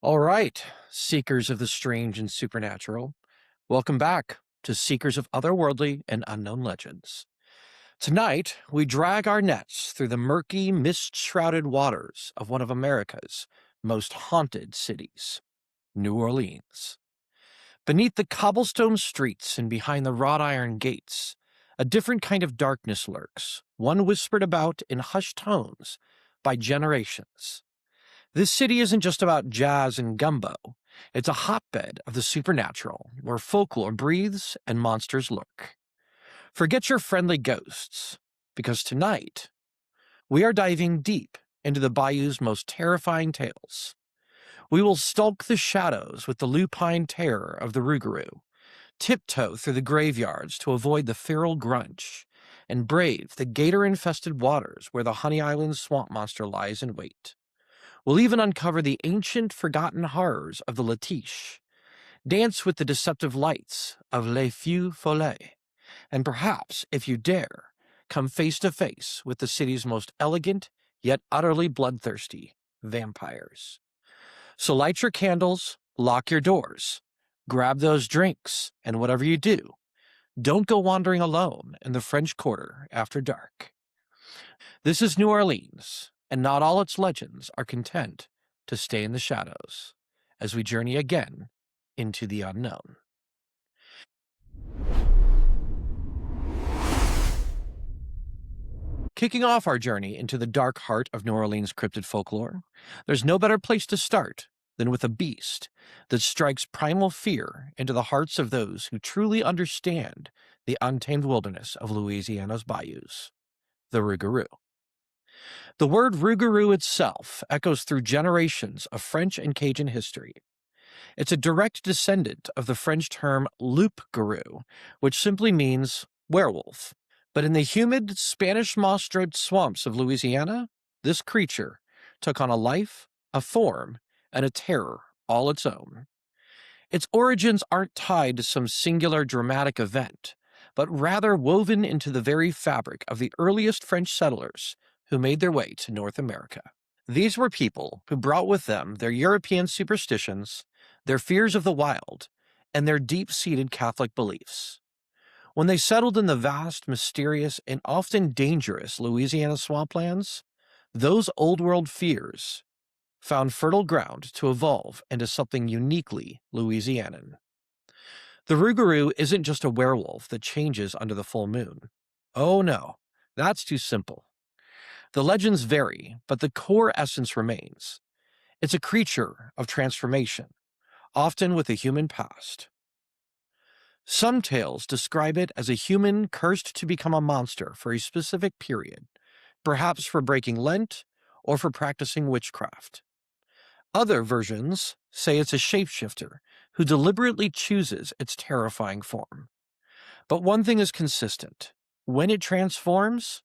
All right, seekers of the strange and supernatural, welcome back to Seekers of Otherworldly and Unknown Legends. Tonight, we drag our nets through the murky, mist-shrouded waters of one of America's most haunted cities, New Orleans. Beneath the cobblestone streets and behind the wrought iron gates, a different kind of darkness lurks, one whispered about in hushed tones by generations. This city isn't just about jazz and gumbo. It's a hotbed of the supernatural, where folklore breathes and monsters lurk. Forget your friendly ghosts, because tonight, we are diving deep into the bayou's most terrifying tales. We will stalk the shadows with the lupine terror of the Rougarou, tiptoe through the graveyards to avoid the feral Grunch, and brave the gator-infested waters where the Honey Island swamp monster lies in wait. We'll even uncover the ancient, forgotten horrors of the Latiche, dance with the deceptive lights of Les Fille-Follets, and perhaps, if you dare, come face to face with the city's most elegant, yet utterly bloodthirsty, vampires. So light your candles, lock your doors, grab those drinks, and whatever you do, don't go wandering alone in the French Quarter after dark. This is New Orleans, and not all its legends are content to stay in the shadows as we journey again into the unknown. Kicking off our journey into the dark heart of New Orleans cryptid folklore, there's no better place to start than with a beast that strikes primal fear into the hearts of those who truly understand the untamed wilderness of Louisiana's bayous, the Rougarou. The word Rougarou itself echoes through generations of French and Cajun history. It's a direct descendant of the French term loup-garou, which simply means werewolf. But in the humid, Spanish moss-draped swamps of Louisiana, this creature took on a life, a form, and a terror all its own. Its origins aren't tied to some singular dramatic event, but rather woven into the very fabric of the earliest French settlers who made their way to North America. These were people who brought with them their European superstitions, their fears of the wild, and their deep-seated Catholic beliefs. When they settled in the vast, mysterious, and often dangerous Louisiana swamplands, those old-world fears found fertile ground to evolve into something uniquely Louisianan. The Rougarou isn't just a werewolf that changes under the full moon. Oh no, that's too simple. The legends vary, but the core essence remains. It's a creature of transformation, often with a human past. Some tales describe it as a human cursed to become a monster for a specific period, perhaps for breaking Lent or for practicing witchcraft. Other versions say it's a shapeshifter who deliberately chooses its terrifying form. But one thing is consistent. When it transforms,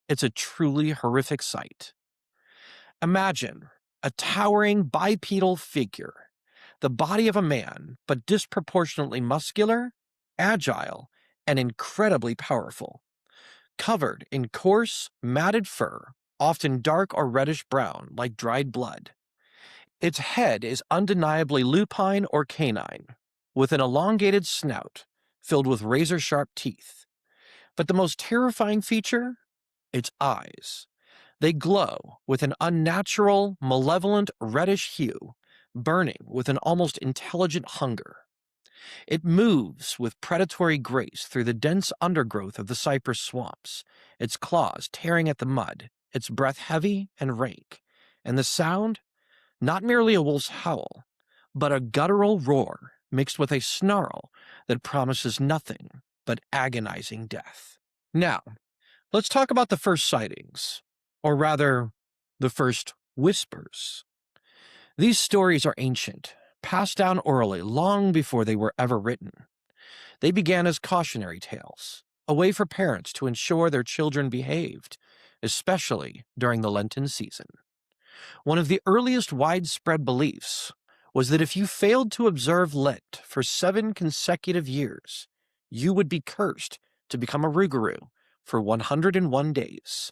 it's a truly horrific sight. Imagine a towering bipedal figure, the body of a man, but disproportionately muscular, agile, and incredibly powerful, covered in coarse, matted fur, often dark or reddish-brown like dried blood. Its head is undeniably lupine or canine, with an elongated snout filled with razor-sharp teeth. But the most terrifying feature? Its eyes. They glow with an unnatural, malevolent reddish hue, burning with an almost intelligent hunger. It moves with predatory grace through the dense undergrowth of the cypress swamps, its claws tearing at the mud, its breath heavy and rank, and the sound? Not merely a wolf's howl, but a guttural roar mixed with a snarl that promises nothing but agonizing death. Now, let's talk about the first sightings, or rather, the first whispers. These stories are ancient, passed down orally long before they were ever written. They began as cautionary tales, a way for parents to ensure their children behaved, especially during the Lenten season. One of the earliest widespread beliefs was that if you failed to observe Lent for 7 consecutive years, you would be cursed to become a Rougarou for 101 days.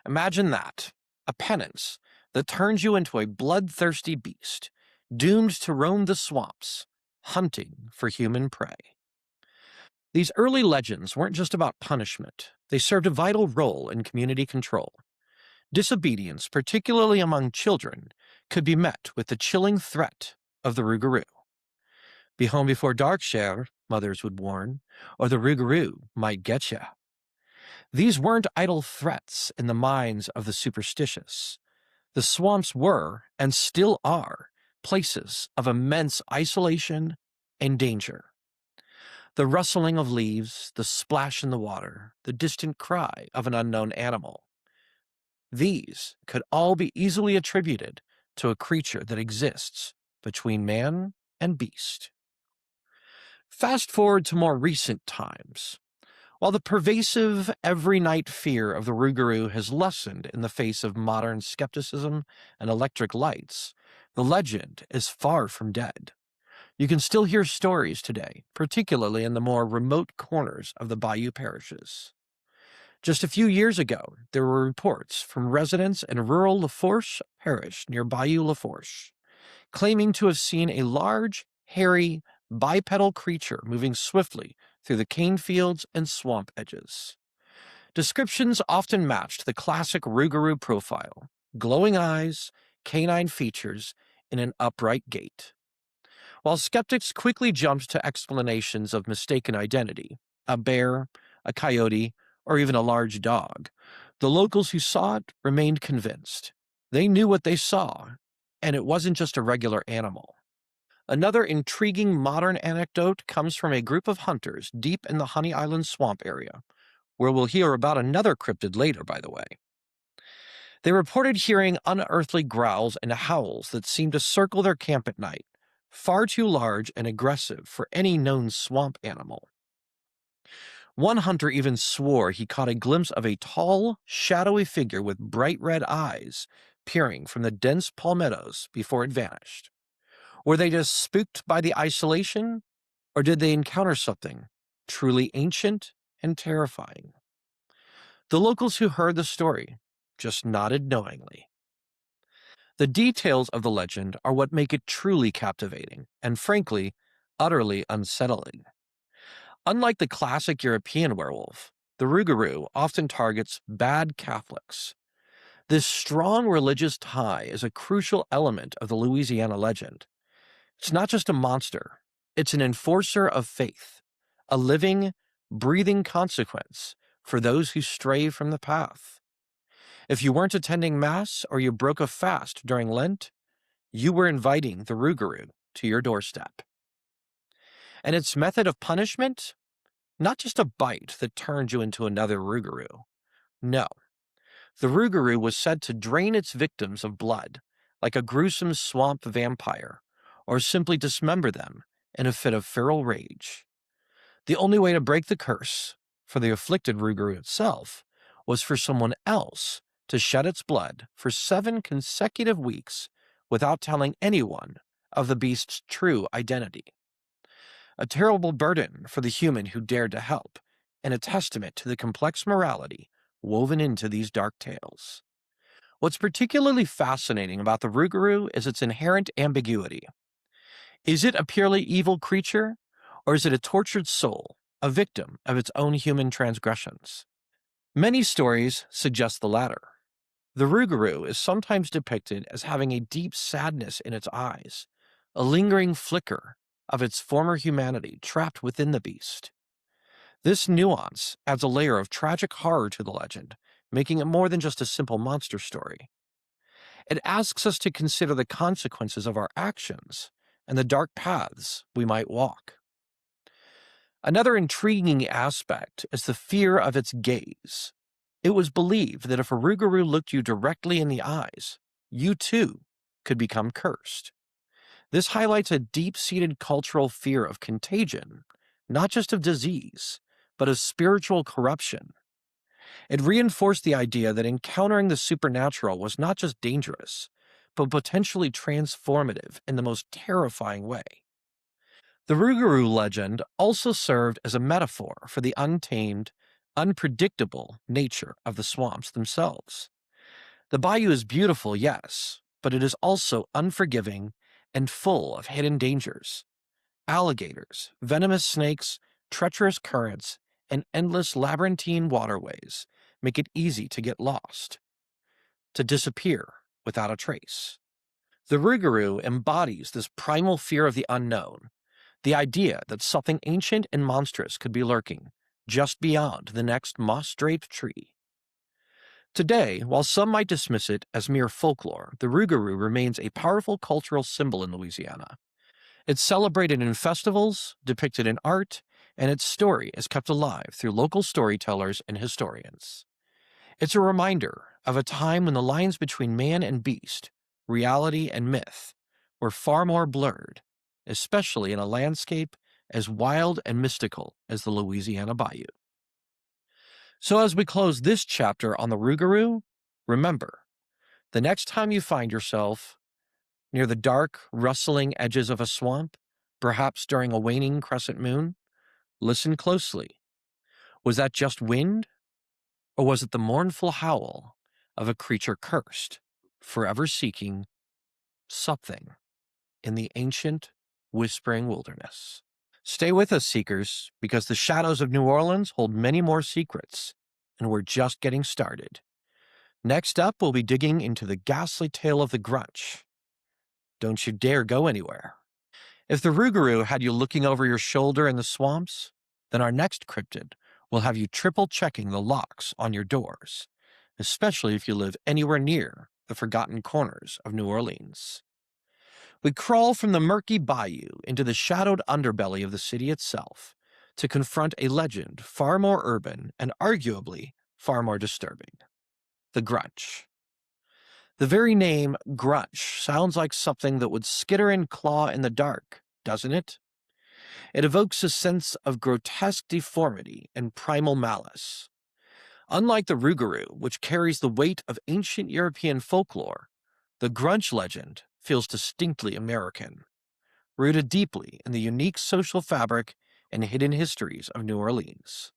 Imagine that, a penance that turns you into a bloodthirsty beast, doomed to roam the swamps, hunting for human prey. These early legends weren't just about punishment, they served a vital role in community control. Disobedience, particularly among children, could be met with the chilling threat of the Rougarou. Be home before dark, cher, mothers would warn, or the Rougarou might get ya. These weren't idle threats in the minds of the superstitious. The swamps were, and still are, places of immense isolation and danger. The rustling of leaves, the splash in the water, the distant cry of an unknown animal. These could all be easily attributed to a creature that exists between man and beast. Fast forward to more recent times. While the pervasive, every-night fear of the Rougarou has lessened in the face of modern skepticism and electric lights, the legend is far from dead. You can still hear stories today, particularly in the more remote corners of the bayou parishes. Just a few years ago, there were reports from residents in rural Lafourche parish near Bayou Lafourche, claiming to have seen a large, hairy, bipedal creature moving swiftly through the cane fields and swamp edges. Descriptions often matched the classic Rougarou profile: glowing eyes, canine features, and an upright gait. While skeptics quickly jumped to explanations of mistaken identity, a bear, a coyote, or even a large dog, the locals who saw it remained convinced. They knew what they saw, and it wasn't just a regular animal. Another intriguing modern anecdote comes from a group of hunters deep in the Honey Island swamp area, where we'll hear about another cryptid later, by the way. They reported hearing unearthly growls and howls that seemed to circle their camp at night, far too large and aggressive for any known swamp animal. One hunter even swore he caught a glimpse of a tall, shadowy figure with bright red eyes peering from the dense palmettos before it vanished. Were they just spooked by the isolation, or did they encounter something truly ancient and terrifying? The locals who heard the story just nodded knowingly. The details of the legend are what make it truly captivating and, frankly, utterly unsettling. Unlike the classic European werewolf, the Rougarou often targets bad Catholics. This strong religious tie is a crucial element of the Louisiana legend. It's not just a monster, it's an enforcer of faith, a living, breathing consequence for those who stray from the path. If you weren't attending Mass or you broke a fast during Lent, you were inviting the Rougarou to your doorstep. And its method of punishment? Not just a bite that turned you into another Rougarou. No. The Rougarou was said to drain its victims of blood, like a gruesome swamp vampire, or simply dismember them in a fit of feral rage. The only way to break the curse, for the afflicted Rougarou itself, was for someone else to shed its blood for 7 consecutive weeks without telling anyone of the beast's true identity. A terrible burden for the human who dared to help, and a testament to the complex morality woven into these dark tales. What's particularly fascinating about the Rougarou is its inherent ambiguity. Is it a purely evil creature, or is it a tortured soul, a victim of its own human transgressions? Many stories suggest the latter. The Rougarou is sometimes depicted as having a deep sadness in its eyes, a lingering flicker of its former humanity trapped within the beast. This nuance adds a layer of tragic horror to the legend, making it more than just a simple monster story. It asks us to consider the consequences of our actions and the dark paths we might walk. Another intriguing aspect is the fear of its gaze. It was believed that if a Rougarou looked you directly in the eyes, you too could become cursed. This highlights a deep-seated cultural fear of contagion, not just of disease, but of spiritual corruption. It reinforced the idea that encountering the supernatural was not just dangerous, but potentially transformative in the most terrifying way. The Rougarou legend also served as a metaphor for the untamed, unpredictable nature of the swamps themselves. The bayou is beautiful, yes, but it is also unforgiving and full of hidden dangers. Alligators, venomous snakes, treacherous currents, and endless labyrinthine waterways make it easy to get lost, to disappear without a trace. The Rougarou embodies this primal fear of the unknown, the idea that something ancient and monstrous could be lurking just beyond the next moss-draped tree. Today, while some might dismiss it as mere folklore, the Rougarou remains a powerful cultural symbol in Louisiana. It's celebrated in festivals, depicted in art, and its story is kept alive through local storytellers and historians. It's a reminder of a time when the lines between man and beast, reality and myth, were far more blurred, especially in a landscape as wild and mystical as the Louisiana Bayou. So as we close this chapter on the Rougarou, remember, the next time you find yourself near the dark, rustling edges of a swamp, perhaps during a waning crescent moon, listen closely. Was that just wind, or was it the mournful howl of a creature cursed, forever seeking something in the ancient, whispering wilderness? Stay with us, seekers, because the shadows of New Orleans hold many more secrets, and we're just getting started. Next up, we'll be digging into the ghastly tale of the Grunch. Don't you dare go anywhere. If the Rougarou had you looking over your shoulder in the swamps, then our next cryptid will have you triple checking the locks on your doors, especially if you live anywhere near the forgotten corners of New Orleans. We crawl from the murky bayou into the shadowed underbelly of the city itself to confront a legend far more urban and arguably far more disturbing: the Grunch. The very name Grunch sounds like something that would skitter and claw in the dark, doesn't it? It evokes a sense of grotesque deformity and primal malice. Unlike the Rougarou, which carries the weight of ancient European folklore, the Grunch legend feels distinctly American, rooted deeply in the unique social fabric and hidden histories of New Orleans.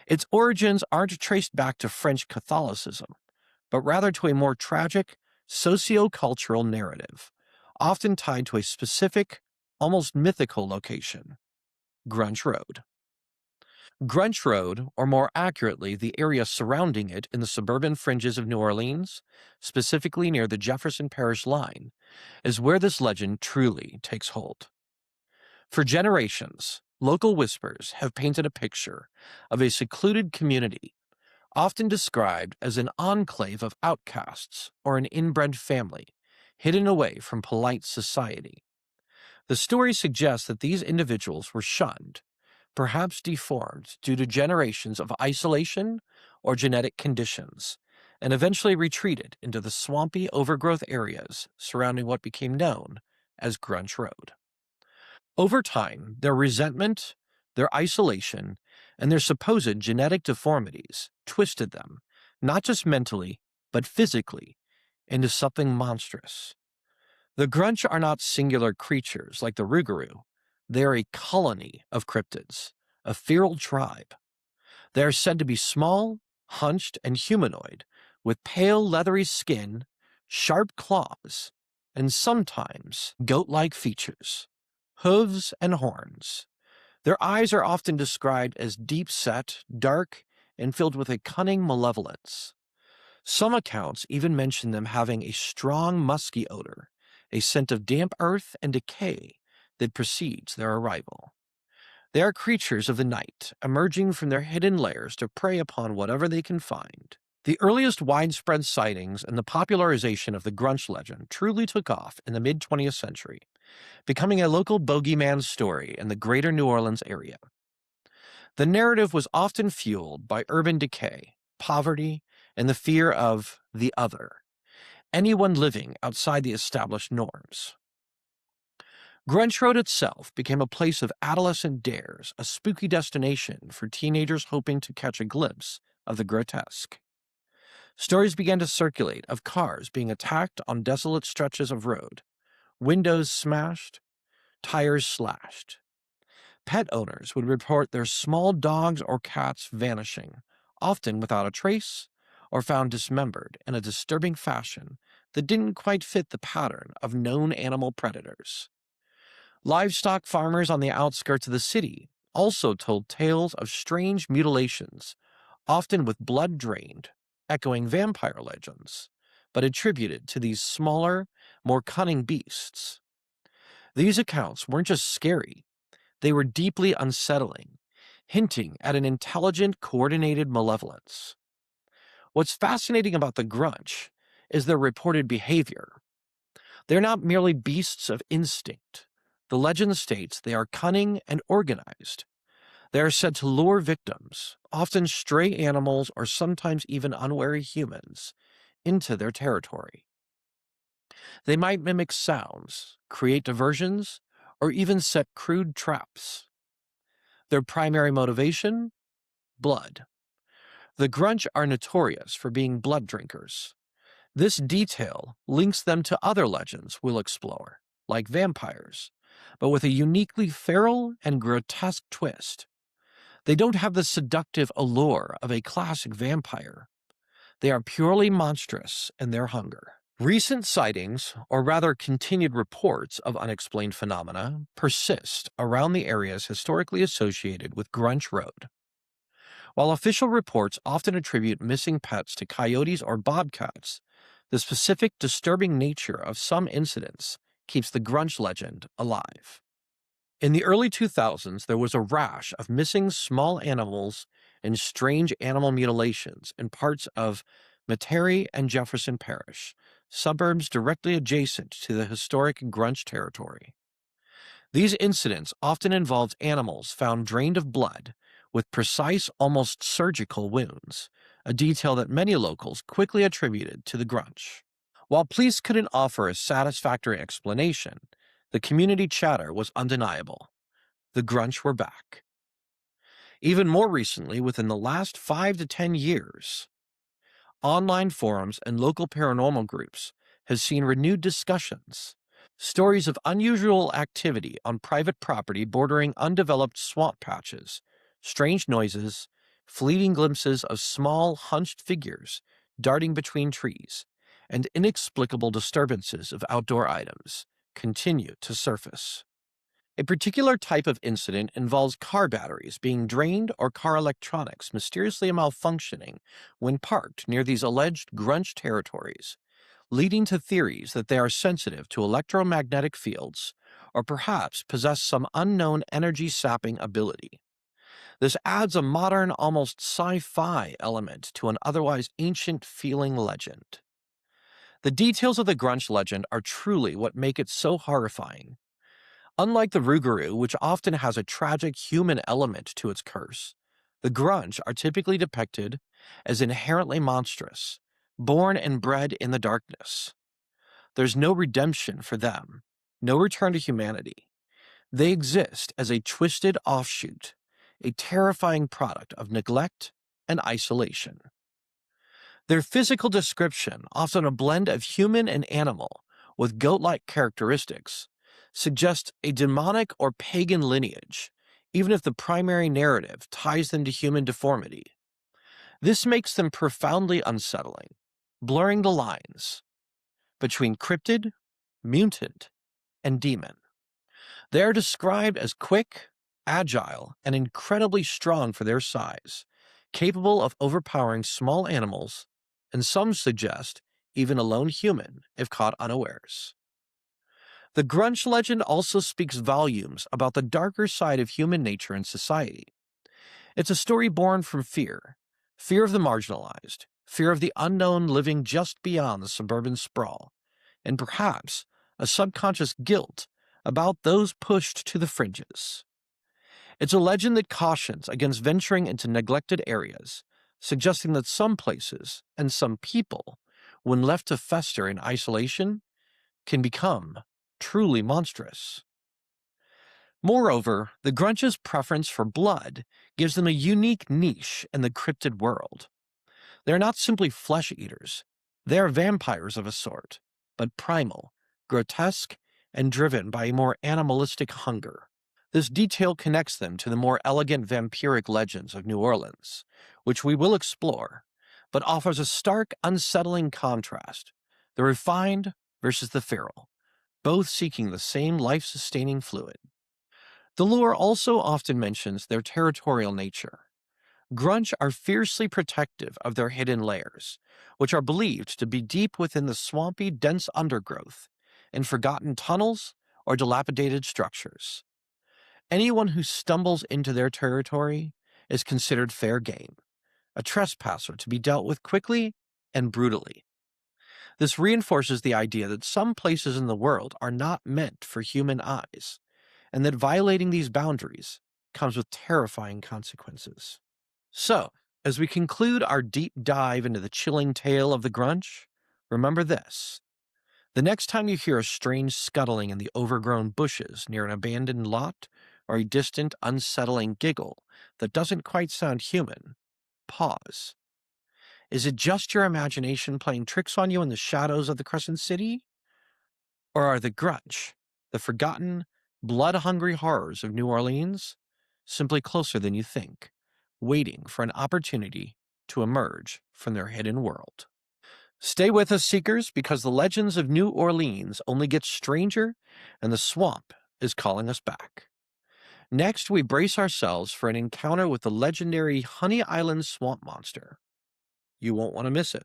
Its origins aren't traced back to French Catholicism, but rather to a more tragic, socio-cultural narrative, often tied to a specific, almost mythical location: Grunch Road. Grunch Road, or more accurately, the area surrounding it in the suburban fringes of New Orleans, specifically near the Jefferson Parish line, is where this legend truly takes hold. For generations, local whispers have painted a picture of a secluded community, often described as an enclave of outcasts or an inbred family, hidden away from polite society. The story suggests that these individuals were shunned, perhaps deformed due to generations of isolation or genetic conditions, and eventually retreated into the swampy overgrowth areas surrounding what became known as Grunch Road. Over time, their resentment, their isolation, and their supposed genetic deformities twisted them, not just mentally, but physically, into something monstrous. The Grunch are not singular creatures like the Rougarou. They are a colony of cryptids, a feral tribe. They are said to be small, hunched, and humanoid, with pale leathery skin, sharp claws, and sometimes goat-like features, hooves and horns. Their eyes are often described as deep-set, dark, and filled with a cunning malevolence. Some accounts even mention them having a strong musky odor, a scent of damp earth and decay that precedes their arrival. They are creatures of the night, emerging from their hidden lairs to prey upon whatever they can find. The earliest widespread sightings and the popularization of the Grunch legend truly took off in the mid-20th century, becoming a local bogeyman story in the greater New Orleans area. The narrative was often fueled by urban decay, poverty, and the fear of the other, anyone living outside the established norms. Grunch Road itself became a place of adolescent dares, a spooky destination for teenagers hoping to catch a glimpse of the grotesque. Stories began to circulate of cars being attacked on desolate stretches of road, windows smashed, tires slashed. Pet owners would report their small dogs or cats vanishing, often without a trace, or found dismembered in a disturbing fashion that didn't quite fit the pattern of known animal predators. Livestock farmers on the outskirts of the city also told tales of strange mutilations, often with blood drained, echoing vampire legends, but attributed to these smaller, more cunning beasts. These accounts weren't just scary, they were deeply unsettling, hinting at an intelligent, coordinated malevolence. What's fascinating about the Grunch is their reported behavior. They're not merely beasts of instinct. The legend states they are cunning and organized. They are said to lure victims, often stray animals or sometimes even unwary humans, into their territory. They might mimic sounds, create diversions, or even set crude traps. Their primary motivation? Blood. The Grunch are notorious for being blood drinkers. This detail links them to other legends we'll explore, like vampires, but with a uniquely feral and grotesque twist. They don't have the seductive allure of a classic vampire. They are purely monstrous in their hunger. Recent sightings, or rather continued reports of unexplained phenomena, persist around the areas historically associated with Grunch Road. While official reports often attribute missing pets to coyotes or bobcats, the specific disturbing nature of some incidents keeps the Grunch legend alive. In the early 2000s, there was a rash of missing small animals and strange animal mutilations in parts of Metairie and Jefferson Parish, suburbs directly adjacent to the historic Grunch territory. These incidents often involved animals found drained of blood, with precise, almost surgical wounds, a detail that many locals quickly attributed to the Grunch. While police couldn't offer a satisfactory explanation, the community chatter was undeniable. The Grunch were back. Even more recently, within the last 5 to 10 years, online forums and local paranormal groups have seen renewed discussions. Stories of unusual activity on private property bordering undeveloped swamp patches, strange noises, fleeting glimpses of small, hunched figures darting between trees, and inexplicable disturbances of outdoor items continue to surface. A particular type of incident involves car batteries being drained or car electronics mysteriously malfunctioning when parked near these alleged Grunch territories, leading to theories that they are sensitive to electromagnetic fields or perhaps possess some unknown energy-sapping ability. This adds a modern, almost sci-fi element to an otherwise ancient-feeling legend. The details of the Grunch legend are truly what make it so horrifying. Unlike the Rougarou, which often has a tragic human element to its curse, the Grunch are typically depicted as inherently monstrous, born and bred in the darkness. There's no redemption for them, no return to humanity. They exist as a twisted offshoot, a terrifying product of neglect and isolation. Their physical description, often a blend of human and animal, with goat-like characteristics, suggests a demonic or pagan lineage, even if the primary narrative ties them to human deformity. This makes them profoundly unsettling, blurring the lines between cryptid, mutant, and demon. They are described as quick, agile, and incredibly strong for their size, capable of overpowering small animals, and some suggest even a lone human if caught unawares. The Grunch legend also speaks volumes about the darker side of human nature and society. It's a story born from fear, fear of the marginalized, fear of the unknown living just beyond the suburban sprawl, and perhaps a subconscious guilt about those pushed to the fringes. It's a legend that cautions against venturing into neglected areas, suggesting that some places and some people, when left to fester in isolation, can become truly monstrous. Moreover, the Grunch's preference for blood gives them a unique niche in the cryptid world. They are not simply flesh eaters, they are vampires of a sort, but primal, grotesque, and driven by a more animalistic hunger. This detail connects them to the more elegant vampiric legends of New Orleans, which we will explore, but offers a stark, unsettling contrast. the refined versus the feral, both seeking the same life-sustaining fluid. The lore also often mentions their territorial nature. Grunch are fiercely protective of their hidden lairs, which are believed to be deep within the swampy, dense undergrowth, in forgotten tunnels or dilapidated structures. Anyone who stumbles into their territory is considered fair game, a trespasser to be dealt with quickly and brutally. This reinforces the idea that some places in the world are not meant for human eyes, and that violating these boundaries comes with terrifying consequences. So, as we conclude our deep dive into the chilling tale of the Grunch, remember this. The next time you hear a strange scuttling in the overgrown bushes near an abandoned lot, or a distant, unsettling giggle that doesn't quite sound human, pause. Is it just your imagination playing tricks on you in the shadows of the Crescent City? Or are the Grunch, the forgotten, blood-hungry horrors of New Orleans, simply closer than you think, waiting for an opportunity to emerge from their hidden world? Stay with us, Seekers, because the legends of New Orleans only get stranger, and the swamp is calling us back. Next, we brace ourselves for an encounter with the legendary Honey Island swamp monster. You won't want to miss it.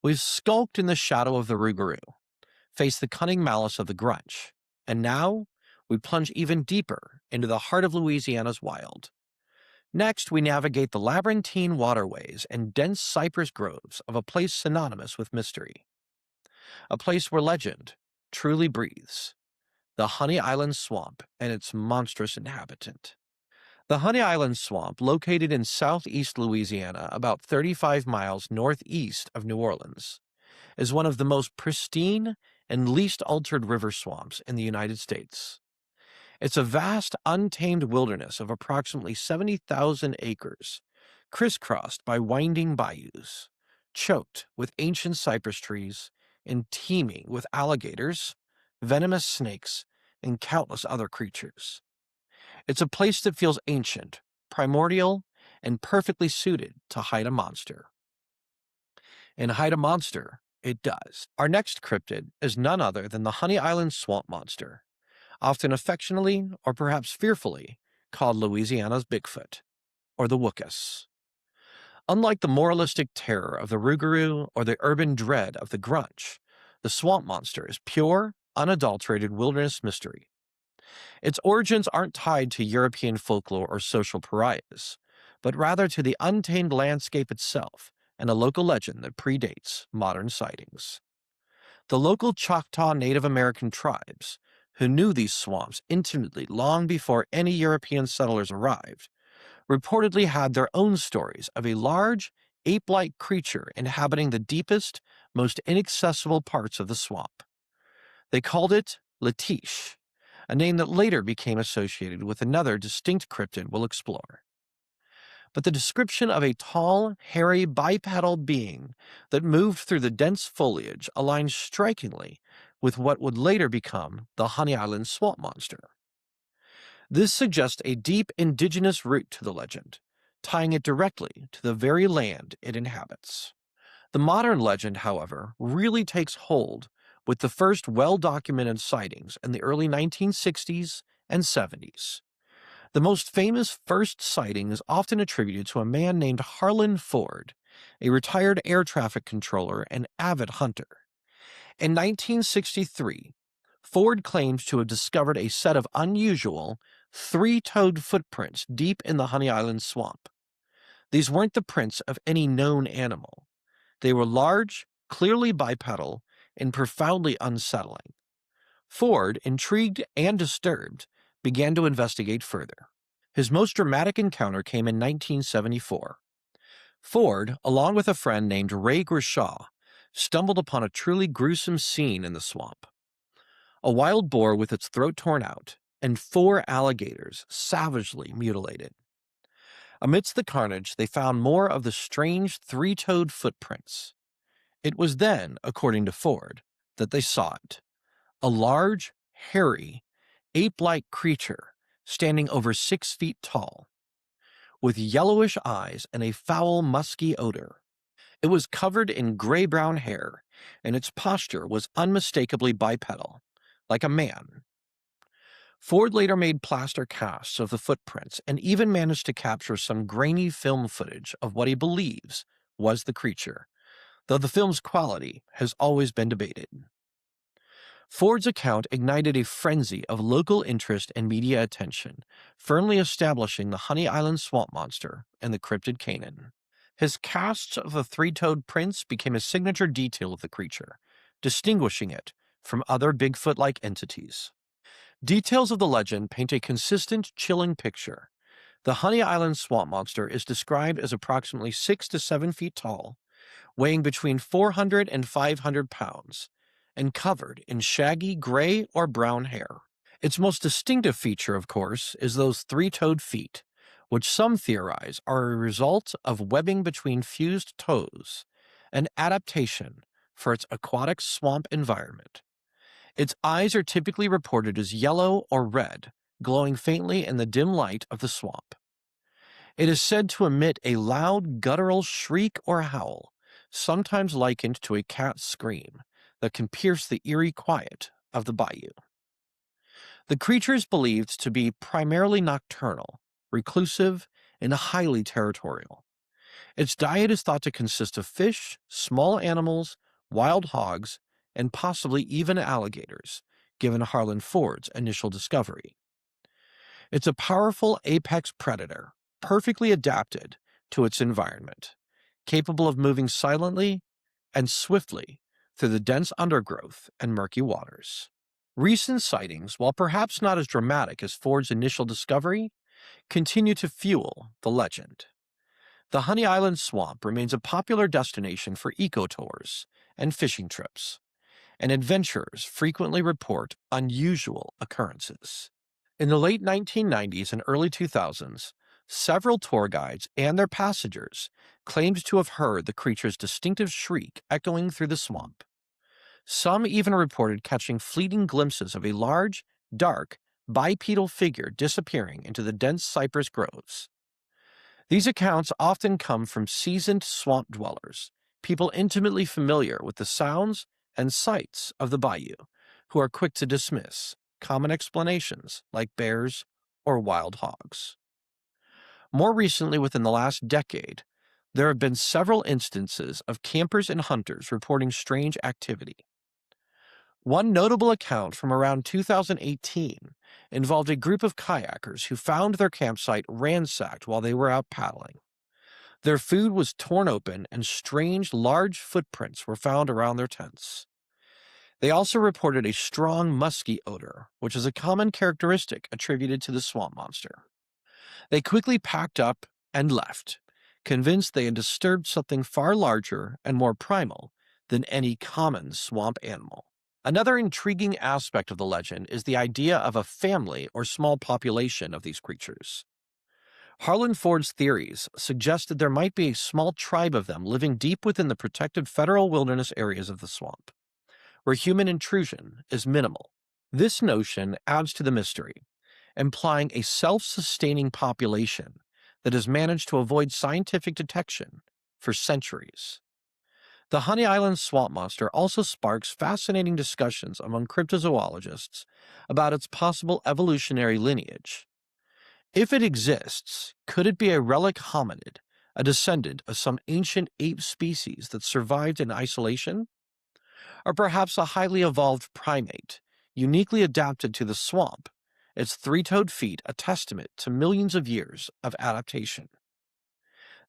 We've skulked in the shadow of the Rougarou, faced the cunning malice of the Grunch, and now we plunge even deeper into the heart of Louisiana's wild. Next, we navigate the labyrinthine waterways and dense cypress groves of a place synonymous with mystery. A place where legend truly breathes, the Honey Island Swamp and its monstrous inhabitant. The Honey Island Swamp, located in southeast Louisiana, about 35 miles northeast of New Orleans, is one of the most pristine and least altered river swamps in the United States. It's a vast, untamed wilderness of approximately 70,000 acres, crisscrossed by winding bayous, choked with ancient cypress trees, and teeming with alligators, venomous snakes, and countless other creatures. It's a place that feels ancient, primordial, and perfectly suited to hide a monster. And hide a monster it does. Our next cryptid is none other than the Honey Island swamp monster, often affectionately or perhaps fearfully called Louisiana's Bigfoot, or the Wookus. Unlike the moralistic terror of the Rougarou or the urban dread of the Grunch, the swamp monster is pure, unadulterated wilderness mystery. Its origins aren't tied to European folklore or social pariahs, but rather to the untamed landscape itself and a local legend that predates modern sightings. The local Choctaw Native American tribes, who knew these swamps intimately long before any European settlers arrived, reportedly had their own stories of a large, ape-like creature inhabiting the deepest, most inaccessible parts of the swamp. They called it Latiche, a name that later became associated with another distinct cryptid we'll explore. But the description of a tall, hairy, bipedal being that moved through the dense foliage aligns strikingly with what would later become the Honey Island swamp monster. This suggests a deep indigenous root to the legend, tying it directly to the very land it inhabits. The modern legend, however, really takes hold with the first well-documented sightings in the early 1960s and 70s. The most famous first sighting is often attributed to a man named Harlan Ford, a retired air traffic controller and avid hunter. In 1963, Ford claimed to have discovered a set of unusual, three-toed footprints deep in the Honey Island swamp. These weren't the prints of any known animal. They were large, clearly bipedal, and profoundly unsettling. Ford, intrigued and disturbed, began to investigate further. His most dramatic encounter came in 1974. Ford, along with a friend named Ray Grishaw, stumbled upon a truly gruesome scene in the swamp. A wild boar with its throat torn out, and 4 alligators savagely mutilated. Amidst the carnage, they found more of the strange three-toed footprints. It was then, according to Ford, that they saw it. A large, hairy, ape-like creature standing over 6 feet tall, with yellowish eyes and a foul, musky odor. It was covered in gray-brown hair, and its posture was unmistakably bipedal, like a man. Ford later made plaster casts of the footprints and even managed to capture some grainy film footage of what he believes was the creature, though the film's quality has always been debated. Ford's account ignited a frenzy of local interest and media attention, firmly establishing the Honey Island swamp monster and the cryptid Canaan. His casts of the three-toed prints became a signature detail of the creature, distinguishing it from other Bigfoot-like entities. Details of the legend paint a consistent, chilling picture. The Honey Island swamp monster is described as approximately 6 to 7 feet tall, weighing between 400 and 500 pounds, and covered in shaggy gray or brown hair. Its most distinctive feature, of course, is those three-toed feet, which some theorize are a result of webbing between fused toes, an adaptation for its aquatic swamp environment. Its eyes are typically reported as yellow or red, glowing faintly in the dim light of the swamp. It is said to emit a loud guttural shriek or howl, sometimes likened to a cat's scream, that can pierce the eerie quiet of the bayou. The creature is believed to be primarily nocturnal, reclusive, and highly territorial. Its diet is thought to consist of fish, small animals, wild hogs, and possibly even alligators, given Harlan Ford's initial discovery. It's a powerful apex predator, perfectly adapted to its environment, capable of moving silently and swiftly through the dense undergrowth and murky waters. Recent sightings, while perhaps not as dramatic as Ford's initial discovery, continue to fuel the legend. The Honey Island swamp remains a popular destination for eco-tours and fishing trips, and adventurers frequently report unusual occurrences. In the late 1990s and early 2000s, several tour guides and their passengers claimed to have heard the creature's distinctive shriek echoing through the swamp. Some even reported catching fleeting glimpses of a large, dark, bipedal figure disappearing into the dense cypress groves. These accounts often come from seasoned swamp dwellers, people intimately familiar with the sounds and sights of the bayou, who are quick to dismiss common explanations like bears or wild hogs. More recently, within the last decade, there have been several instances of campers and hunters reporting strange activity. One notable account from around 2018 involved a group of kayakers who found their campsite ransacked while they were out paddling. Their food was torn open and strange, large footprints were found around their tents. They also reported a strong musky odor, which is a common characteristic attributed to the swamp monster. They quickly packed up and left, convinced they had disturbed something far larger and more primal than any common swamp animal. Another intriguing aspect of the legend is the idea of a family or small population of these creatures. Harlan Ford's theories suggested there might be a small tribe of them living deep within the protected federal wilderness areas of the swamp, where human intrusion is minimal. This notion adds to the mystery, implying a self-sustaining population that has managed to avoid scientific detection for centuries. The Honey Island swamp monster also sparks fascinating discussions among cryptozoologists about its possible evolutionary lineage. If it exists, could it be a relic hominid, a descendant of some ancient ape species that survived in isolation? Or perhaps a highly evolved primate, uniquely adapted to the swamp, its three-toed feet a testament to millions of years of adaptation?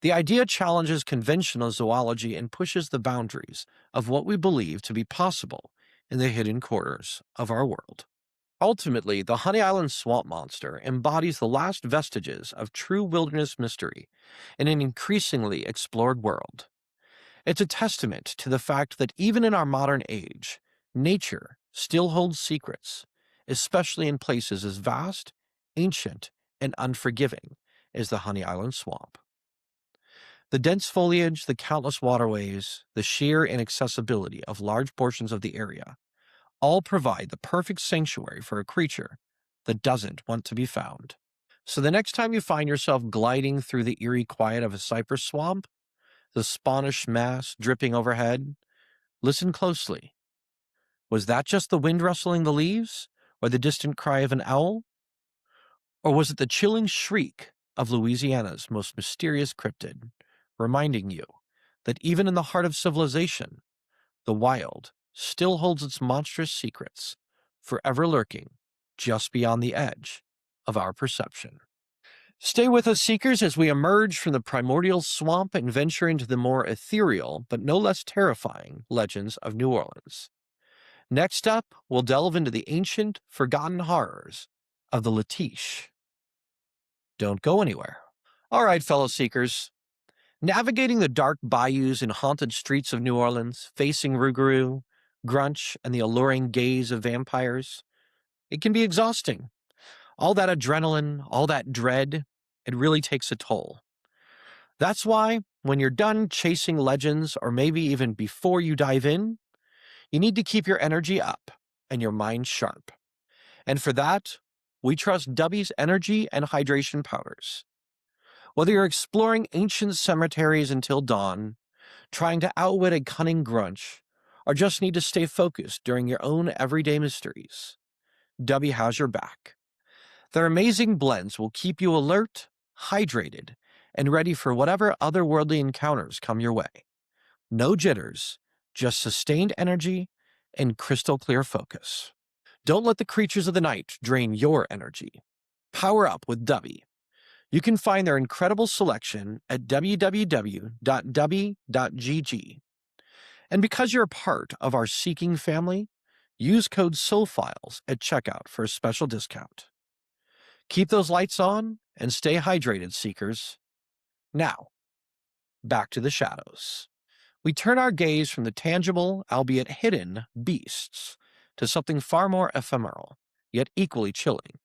The idea challenges conventional zoology and pushes the boundaries of what we believe to be possible in the hidden corners of our world. Ultimately, the Honey Island swamp monster embodies the last vestiges of true wilderness mystery in an increasingly explored world. It's a testament to the fact that even in our modern age, nature still holds secrets, especially in places as vast, ancient, and unforgiving as the Honey Island swamp. The dense foliage, the countless waterways, the sheer inaccessibility of large portions of the area all provide the perfect sanctuary for a creature that doesn't want to be found. So the next time you find yourself gliding through the eerie quiet of a cypress swamp, The Spanish mass dripping overhead? Listen closely. Was that just the wind rustling the leaves, or the distant cry of an owl? Or was it the chilling shriek of Louisiana's most mysterious cryptid, reminding you that even in the heart of civilization, the wild still holds its monstrous secrets, forever lurking just beyond the edge of our perception? Stay with us, seekers, as we emerge from the primordial swamp and venture into the more ethereal, but no less terrifying, legends of New Orleans. Next up, we'll delve into the ancient, forgotten horrors of the Latiche. Don't go anywhere. All right, fellow seekers. Navigating the dark bayous and haunted streets of New Orleans, facing Rougarou, Grunch, and the alluring gaze of vampires, it can be exhausting. All that adrenaline, all that dread, it really takes a toll. That's why, when you're done chasing legends, or maybe even before you dive in, you need to keep your energy up and your mind sharp. And for that, we trust Dubby's energy and hydration powders. Whether you're exploring ancient cemeteries until dawn, trying to outwit a cunning Grunch, or just need to stay focused during your own everyday mysteries, Dubby has your back. Their amazing blends will keep you alert, hydrated, and ready for whatever otherworldly encounters come your way. No jitters, just sustained energy and crystal clear focus. Don't let the creatures of the night drain your energy. Power up with Dubby. You can find their incredible selection at www.dubby.gg. And because you're a part of our Seeking family, use code SOULFILES at checkout for a special discount. Keep those lights on and stay hydrated, seekers. Now, back to the shadows. We turn our gaze from the tangible, albeit hidden, beasts to something far more ephemeral, yet equally chilling.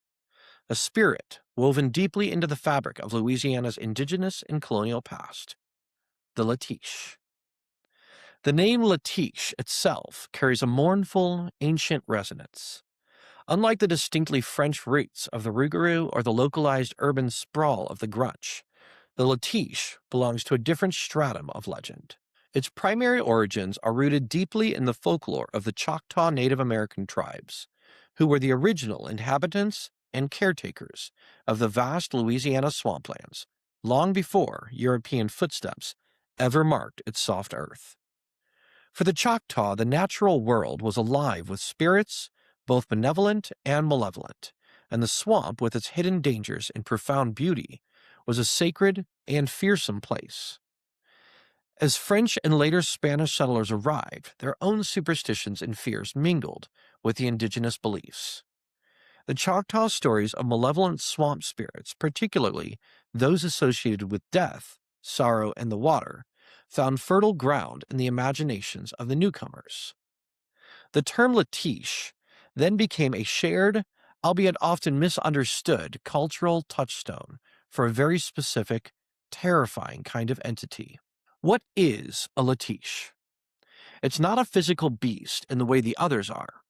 A spirit woven deeply into the fabric of Louisiana's indigenous and colonial past, the Latiche. The name Latiche itself carries a mournful, ancient resonance. Unlike the distinctly French roots of the Rougarou or the localized urban sprawl of the Grunch, the Latiche belongs to a different stratum of legend. Its primary origins are rooted deeply in the folklore of the Choctaw Native American tribes, who were the original inhabitants and caretakers of the vast Louisiana swamplands, long before European footsteps ever marked its soft earth. For the Choctaw, the natural world was alive with spirits, both benevolent and malevolent, and the swamp, with its hidden dangers and profound beauty, was a sacred and fearsome place. As French and later Spanish settlers arrived, their own superstitions and fears mingled with the indigenous beliefs. The Choctaw stories of malevolent swamp spirits, particularly those associated with death, sorrow, and the water, found fertile ground in the imaginations of the newcomers. The term Latiche then became a shared, albeit often misunderstood, cultural touchstone for a very specific, terrifying kind of entity. What is a Latiche? It's not a physical beast in the way the others are.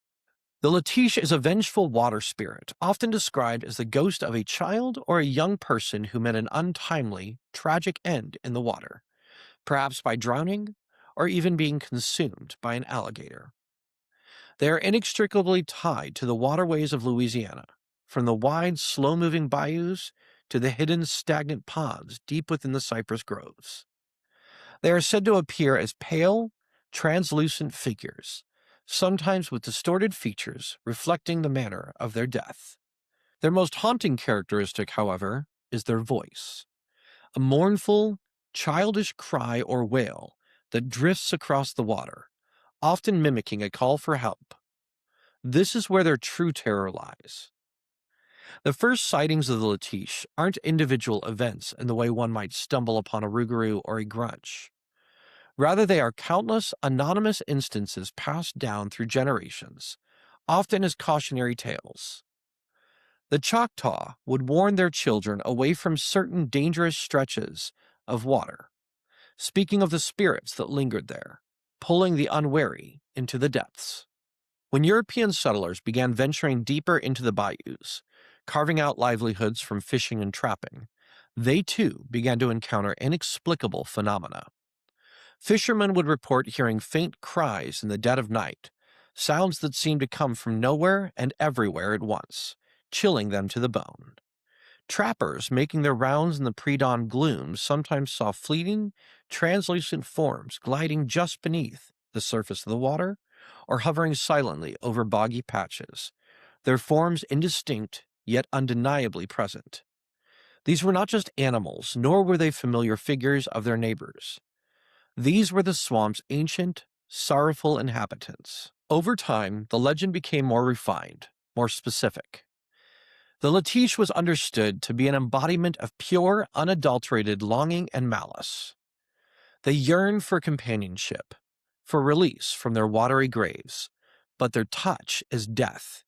The Latiche is a vengeful water spirit, often described as the ghost of a child or a young person who met an untimely, tragic end in the water, perhaps by drowning or even being consumed by an alligator. They are inextricably tied to the waterways of Louisiana, from the wide, slow-moving bayous to the hidden, stagnant ponds deep within the cypress groves. They are said to appear as pale, translucent figures, sometimes with distorted features reflecting the manner of their death. Their most haunting characteristic, however, is their voice, a mournful, childish cry or wail that drifts across the water, often mimicking a call for help. This is where their true terror lies. The first sightings of the Latiche aren't individual events in the way one might stumble upon a Rougarou or a Grunch. Rather, they are countless anonymous instances passed down through generations, often as cautionary tales. The Choctaw would warn their children away from certain dangerous stretches of water, speaking of the spirits that lingered there, pulling the unwary into the depths. When European settlers began venturing deeper into the bayous, carving out livelihoods from fishing and trapping, they too began to encounter inexplicable phenomena. Fishermen would report hearing faint cries in the dead of night, sounds that seemed to come from nowhere and everywhere at once, chilling them to the bone. Trappers making their rounds in the pre-dawn gloom sometimes saw fleeting, translucent forms gliding just beneath the surface of the water or hovering silently over boggy patches, their forms indistinct yet undeniably present. These were not just animals, nor were they familiar figures of their neighbors. These were the swamp's ancient, sorrowful inhabitants. Over time, the legend became more refined, more specific. The Latiche was understood to be an embodiment of pure, unadulterated longing and malice. They yearned for companionship, for release from their watery graves, but their touch is death.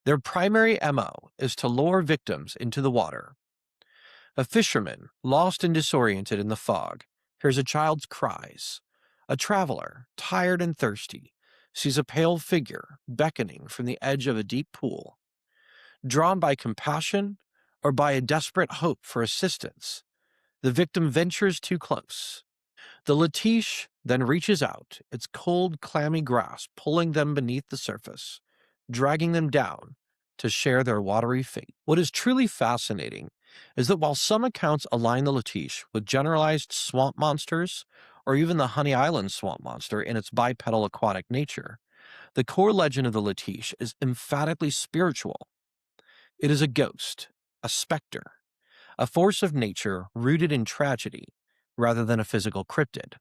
Their primary MO is to lure victims into the water. A fisherman, lost and disoriented in the fog, hears a child's cries. A traveler, tired and thirsty, sees a pale figure beckoning from the edge of a deep pool. Drawn by compassion or by a desperate hope for assistance, the victim ventures too close. The Latiche then reaches out, its cold, clammy grasp pulling them beneath the surface, dragging them down to share their watery fate. What is truly fascinating is that while some accounts align the Latiche with generalized swamp monsters, or even the Honey Island swamp monster in its bipedal aquatic nature, the core legend of the Latiche is emphatically spiritual. It is a ghost, a specter, a force of nature rooted in tragedy rather than a physical cryptid.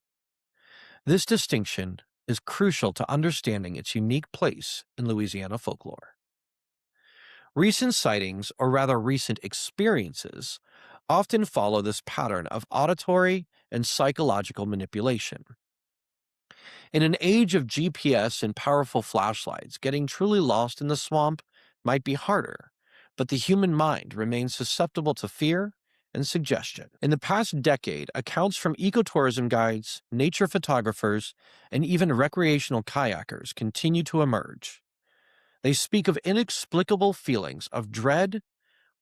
This distinction is crucial to understanding its unique place in Louisiana folklore. Recent sightings, or rather recent experiences, often follow this pattern of auditory and psychological manipulation. In an age of GPS and powerful flashlights, getting truly lost in the swamp might be harder, but the human mind remains susceptible to fear and suggestion. In the past decade, accounts from ecotourism guides, nature photographers, and even recreational kayakers continue to emerge. They speak of inexplicable feelings of dread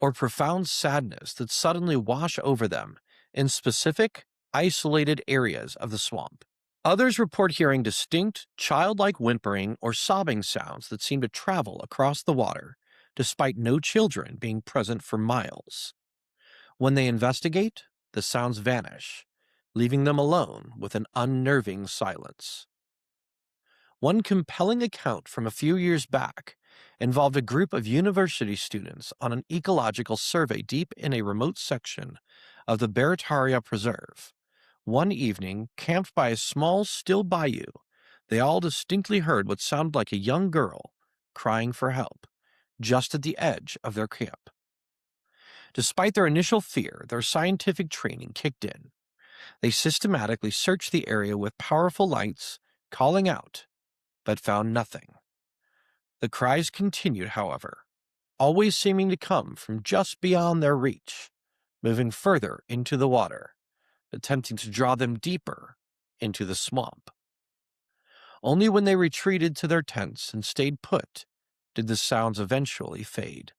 or profound sadness that suddenly wash over them in specific, isolated areas of the swamp. Others report hearing distinct, childlike whimpering or sobbing sounds that seem to travel across the water, despite no children being present for miles. When they investigate, the sounds vanish, leaving them alone with an unnerving silence. One compelling account from a few years back involved a group of university students on an ecological survey deep in a remote section of the Barataria Preserve. One evening, camped by a small, still bayou, they all distinctly heard what sounded like a young girl crying for help, just at the edge of their camp. Despite their initial fear, their scientific training kicked in. They systematically searched the area with powerful lights, calling out, but found nothing. The cries continued, however, always seeming to come from just beyond their reach, moving further into the water, attempting to draw them deeper into the swamp. Only when they retreated to their tents and stayed put did the sounds eventually fade,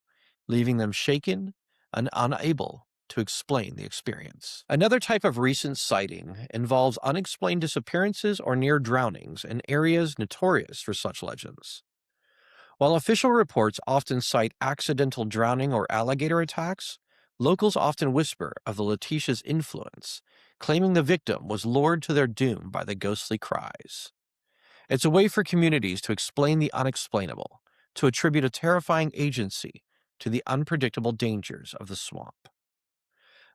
leaving them shaken and unable to explain the experience. Another type of recent sighting involves unexplained disappearances or near drownings in areas notorious for such legends. While official reports often cite accidental drowning or alligator attacks, locals often whisper of the Latiche's influence, claiming the victim was lured to their doom by the ghostly cries. It's a way for communities to explain the unexplainable, to attribute a terrifying agency to the unpredictable dangers of the swamp.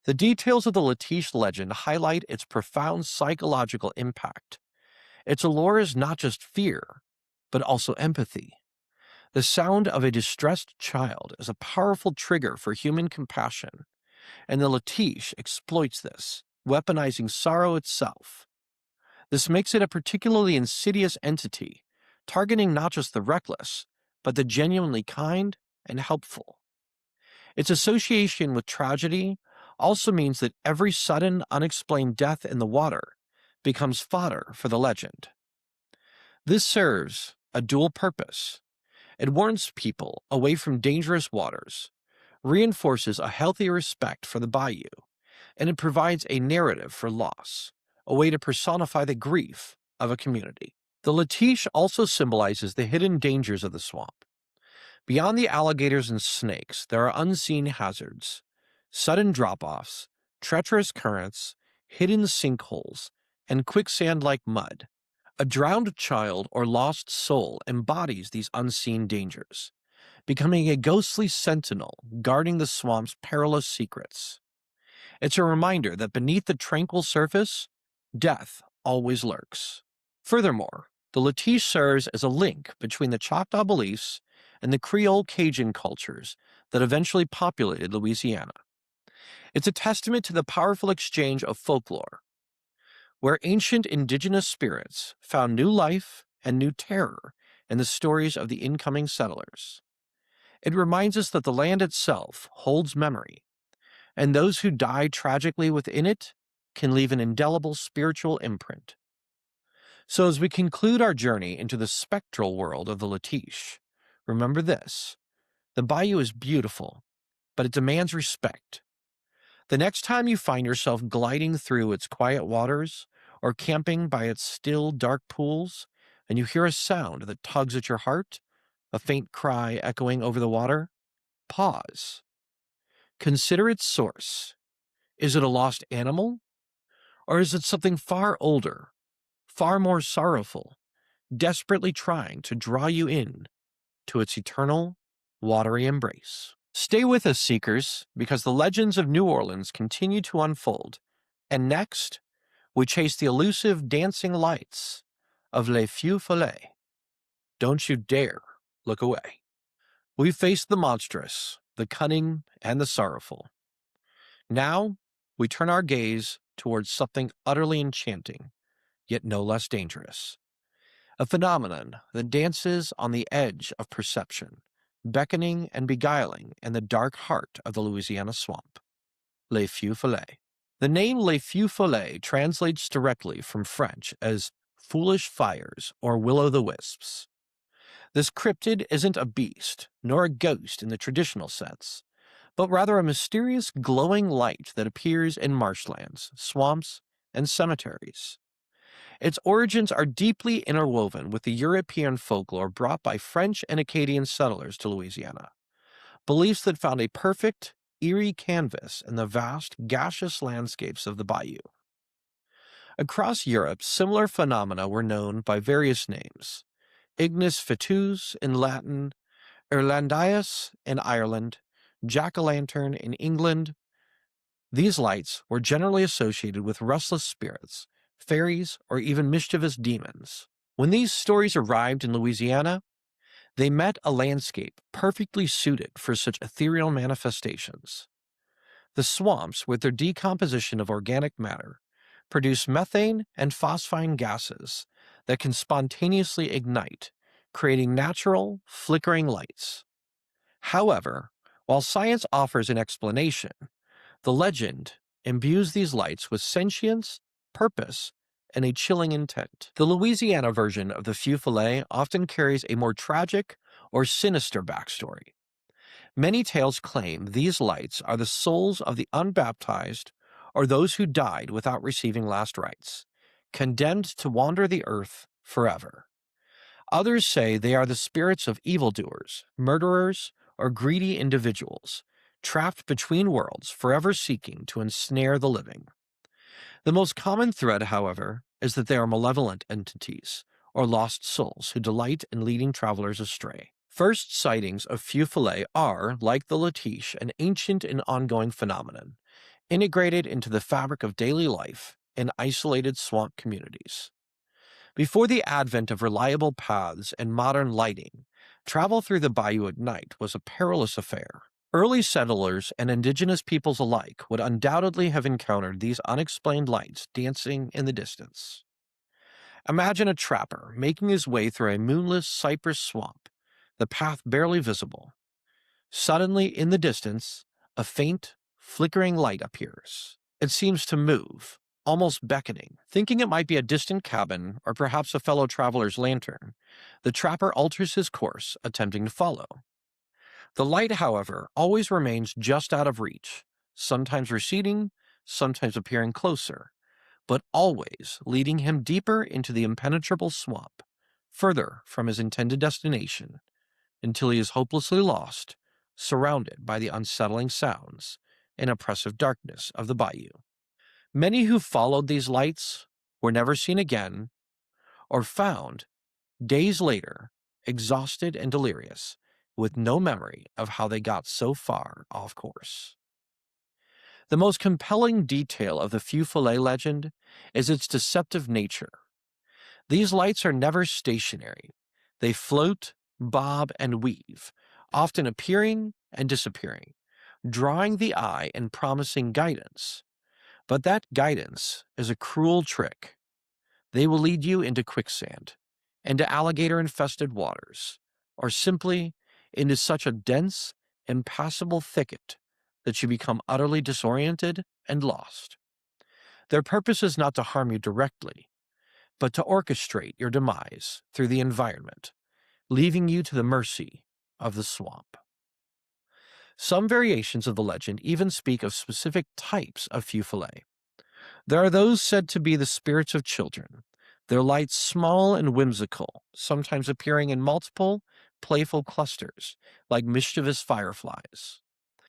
The details of the Latiche legend highlight its profound psychological impact. Its allure is not just fear, but also empathy. The sound of a distressed child is a powerful trigger for human compassion, and the Latiche exploits this, weaponizing sorrow itself. This makes it a particularly insidious entity, targeting not just the reckless, but the genuinely kind and helpful. Its association with tragedy also means that every sudden, unexplained death in the water becomes fodder for the legend. This serves a dual purpose. It warns people away from dangerous waters, reinforces a healthy respect for the bayou, and it provides a narrative for loss, a way to personify the grief of a community. The Latiche also symbolizes the hidden dangers of the swamp. Beyond the alligators and snakes, there are unseen hazards, sudden drop-offs, treacherous currents, hidden sinkholes, and quicksand-like mud. A drowned child or lost soul embodies these unseen dangers, becoming a ghostly sentinel guarding the swamp's perilous secrets. It's a reminder that beneath the tranquil surface, death always lurks. Furthermore, the Latiche serves as a link between the Choctaw beliefs and the Creole Cajun cultures that eventually populated Louisiana. It's a testament to the powerful exchange of folklore, where ancient indigenous spirits found new life and new terror in the stories of the incoming settlers. It reminds us that the land itself holds memory, and those who die tragically within it can leave an indelible spiritual imprint. So as we conclude our journey into the spectral world of the Latiche, remember this: the bayou is beautiful, but it demands respect. The next time you find yourself gliding through its quiet waters or camping by its still, dark pools, and you hear a sound that tugs at your heart, a faint cry echoing over the water, pause. Consider its source. Is it a lost animal? Or is it something far older, far more sorrowful, desperately trying to draw you in to its eternal, watery embrace? Stay with us, Seekers, because the legends of New Orleans continue to unfold. And next, we chase the elusive dancing lights of Les Fille-Follets. Don't you dare look away. We've faced the monstrous, the cunning, and the sorrowful. Now, we turn our gaze towards something utterly enchanting, yet no less dangerous. A phenomenon that dances on the edge of perception, beckoning and beguiling in the dark heart of the Louisiana swamp. Les Fille-Follets. The name Les Fille-Follets translates directly from French as foolish fires or will-o'-the-wisps. This cryptid isn't a beast, nor a ghost in the traditional sense, but rather a mysterious glowing light that appears in marshlands, swamps, and cemeteries. Its origins are deeply interwoven with the European folklore brought by French and Acadian settlers to Louisiana, beliefs that found a perfect, eerie canvas in the vast, gaseous landscapes of the bayou. Across Europe, similar phenomena were known by various names: ignis fatuus in Latin, Irlandias in Ireland, jack-o'-lantern in England. These lights were generally associated with restless spirits, fairies, or even mischievous demons. When these stories arrived in Louisiana, they met a landscape perfectly suited for such ethereal manifestations. The swamps, with their decomposition of organic matter, produce methane and phosphine gases that can spontaneously ignite, creating natural, flickering lights. However, while science offers an explanation, the legend imbues these lights with sentience, purpose, and a chilling intent. The Louisiana version of the Fille-Follet often carries a more tragic or sinister backstory. Many tales claim these lights are the souls of the unbaptized or those who died without receiving last rites, condemned to wander the earth forever. Others say they are the spirits of evildoers, murderers, or greedy individuals, trapped between worlds, forever seeking to ensnare the living. The most common thread, however, is that they are malevolent entities, or lost souls who delight in leading travelers astray. First sightings of Fille-Follet are, like the Latiche, an ancient and ongoing phenomenon, integrated into the fabric of daily life in isolated swamp communities. Before the advent of reliable paths and modern lighting, travel through the bayou at night was a perilous affair. Early settlers and indigenous peoples alike would undoubtedly have encountered these unexplained lights dancing in the distance. Imagine a trapper making his way through a moonless cypress swamp, the path barely visible. Suddenly, in the distance, a faint, flickering light appears. It seems to move, almost beckoning. Thinking it might be a distant cabin or perhaps a fellow traveler's lantern, the trapper alters his course, attempting to follow. The light, however, always remains just out of reach, sometimes receding, sometimes appearing closer, but always leading him deeper into the impenetrable swamp, further from his intended destination, until he is hopelessly lost, surrounded by the unsettling sounds and oppressive darkness of the bayou. Many who followed these lights were never seen again or found days later, exhausted and delirious, with no memory of how they got so far off course. The most compelling detail of the Fille-Follets legend is its deceptive nature. These lights are never stationary. They float, bob, and weave, often appearing and disappearing, drawing the eye and promising guidance. But that guidance is a cruel trick. They will lead you into quicksand, into alligator-infested waters, or simply into such a dense, impassable thicket that you become utterly disoriented and lost. Their purpose is not to harm you directly, but to orchestrate your demise through the environment, leaving you to the mercy of the swamp. Some variations of the legend even speak of specific types of Fille-Follet. There are those said to be the spirits of children, their lights small and whimsical, sometimes appearing in multiple, playful clusters, like mischievous fireflies.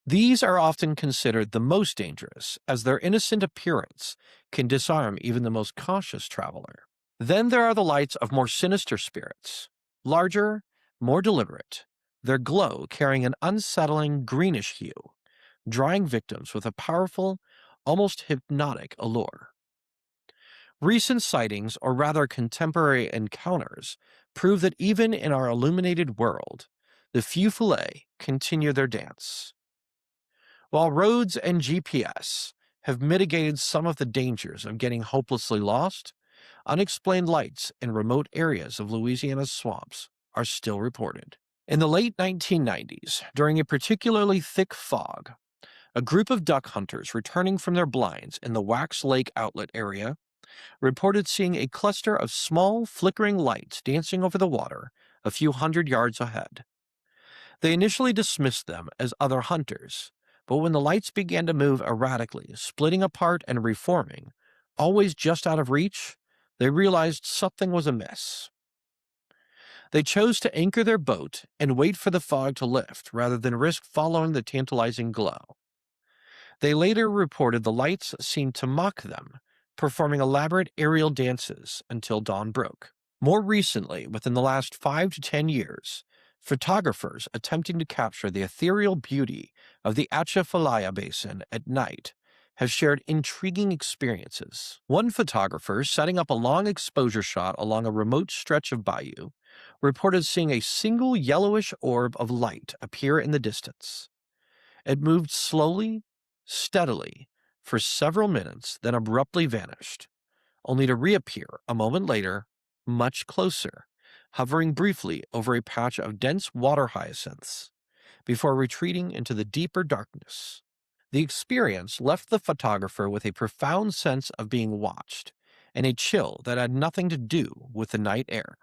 These are often considered the most dangerous, as their innocent appearance can disarm even the most cautious traveler. Then there are the lights of more sinister spirits, larger, more deliberate, their glow carrying an unsettling greenish hue, drawing victims with a powerful, almost hypnotic allure. Recent sightings, or rather contemporary encounters, prove that even in our illuminated world, the Fille-Follets continue their dance. While roads and GPS have mitigated some of the dangers of getting hopelessly lost, unexplained lights in remote areas of Louisiana's swamps are still reported. In the late 1990s, during a particularly thick fog, a group of duck hunters returning from their blinds in the Wax Lake outlet area reported seeing a cluster of small, flickering lights dancing over the water a few hundred yards ahead. They initially dismissed them as other hunters, but when the lights began to move erratically, splitting apart and reforming, always just out of reach, they realized something was amiss. They chose to anchor their boat and wait for the fog to lift rather than risk following the tantalizing glow. They later reported the lights seemed to mock them, performing elaborate aerial dances until dawn broke. More recently, within the last 5 to 10 years, photographers attempting to capture the ethereal beauty of the Atchafalaya Basin at night have shared intriguing experiences. One photographer, setting up a long exposure shot along a remote stretch of bayou, reported seeing a single yellowish orb of light appear in the distance. It moved slowly, steadily, for several minutes, then abruptly vanished, only to reappear a moment later, much closer, hovering briefly over a patch of dense water hyacinths, before retreating into the deeper darkness. The experience left the photographer with a profound sense of being watched, and a chill that had nothing to do with the night air.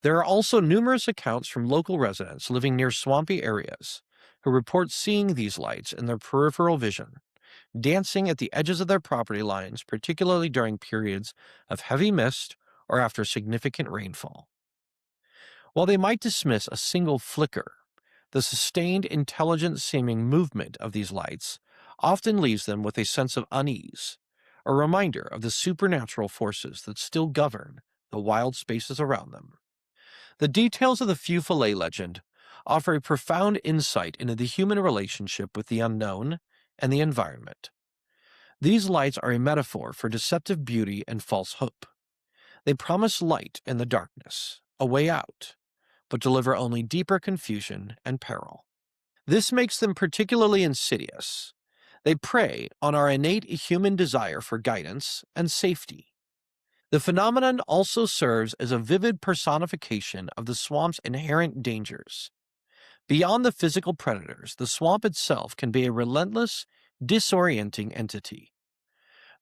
There are also numerous accounts from local residents living near swampy areas who report seeing these lights in their peripheral vision, dancing at the edges of their property lines, particularly during periods of heavy mist or after significant rainfall. While they might dismiss a single flicker, the sustained, intelligent-seeming movement of these lights often leaves them with a sense of unease, a reminder of the supernatural forces that still govern the wild spaces around them. The details of the Fille-Follet legend offer a profound insight into the human relationship with the unknown and the environment. These lights are a metaphor for deceptive beauty and false hope. They promise light in the darkness, a way out, but deliver only deeper confusion and peril. This makes them particularly insidious. They prey on our innate human desire for guidance and safety. The phenomenon also serves as a vivid personification of the swamp's inherent dangers. Beyond the physical predators, the swamp itself can be a relentless, disorienting entity.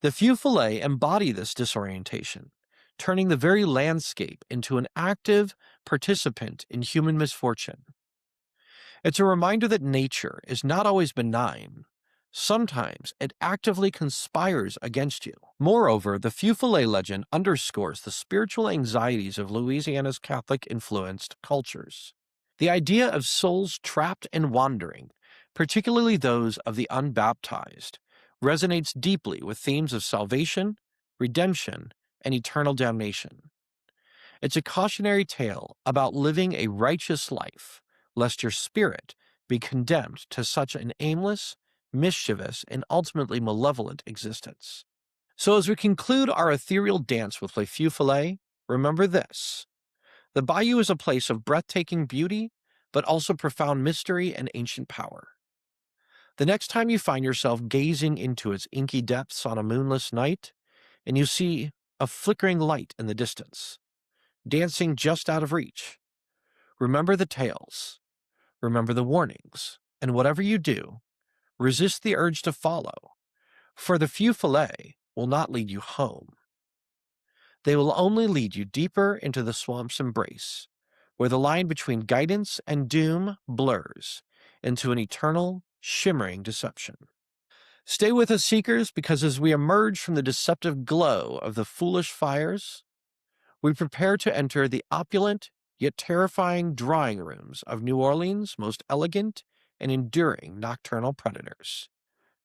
The Fille-Follets embody this disorientation, turning the very landscape into an active participant in human misfortune. It's a reminder that nature is not always benign, Sometimes it actively conspires against you. Moreover, the Fille-Follets legend underscores the spiritual anxieties of Louisiana's Catholic-influenced cultures. The idea of souls trapped and wandering, particularly those of the unbaptized, resonates deeply with themes of salvation, redemption, and eternal damnation. It's a cautionary tale about living a righteous life, lest your spirit be condemned to such an aimless, mischievous, and ultimately malevolent existence. So, as we conclude our ethereal dance with Les Fille-Follets, remember this: the bayou is a place of breathtaking beauty, but also profound mystery and ancient power. The next time you find yourself gazing into its inky depths on a moonless night, and you see a flickering light in the distance, dancing just out of reach, remember the tales, remember the warnings, and whatever you do, resist the urge to follow, for the Fille-Follets will not lead you home. They will only lead you deeper into the swamp's embrace, where the line between guidance and doom blurs into an eternal, shimmering deception. Stay with us, seekers, because as we emerge from the deceptive glow of the foolish fires, we prepare to enter the opulent yet terrifying drawing rooms of New Orleans' most elegant and enduring nocturnal predators.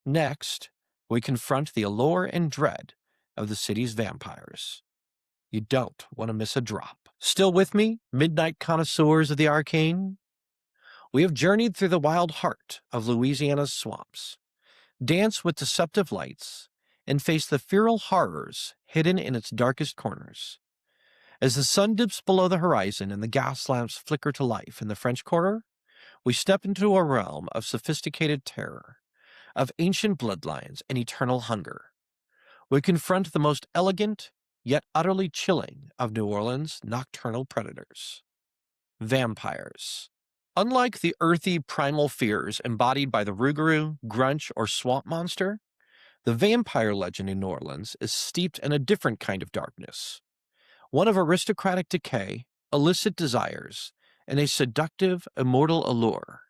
Next, we confront the allure and dread of the city's vampires. You don't want to miss a drop. Still with me, midnight connoisseurs of the arcane? We have journeyed through the wild heart of Louisiana's swamps, danced with deceptive lights, and faced the feral horrors hidden in its darkest corners. As the sun dips below the horizon and the gas lamps flicker to life in the French Quarter, we step into a realm of sophisticated terror, of ancient bloodlines and eternal hunger. We confront the most elegant, yet utterly chilling of New Orleans' nocturnal predators: vampires. Unlike the earthy primal fears embodied by the Rougarou, Grunch, or swamp monster, the vampire legend in New Orleans is steeped in a different kind of darkness, one of aristocratic decay, illicit desires, and a seductive, immortal allure.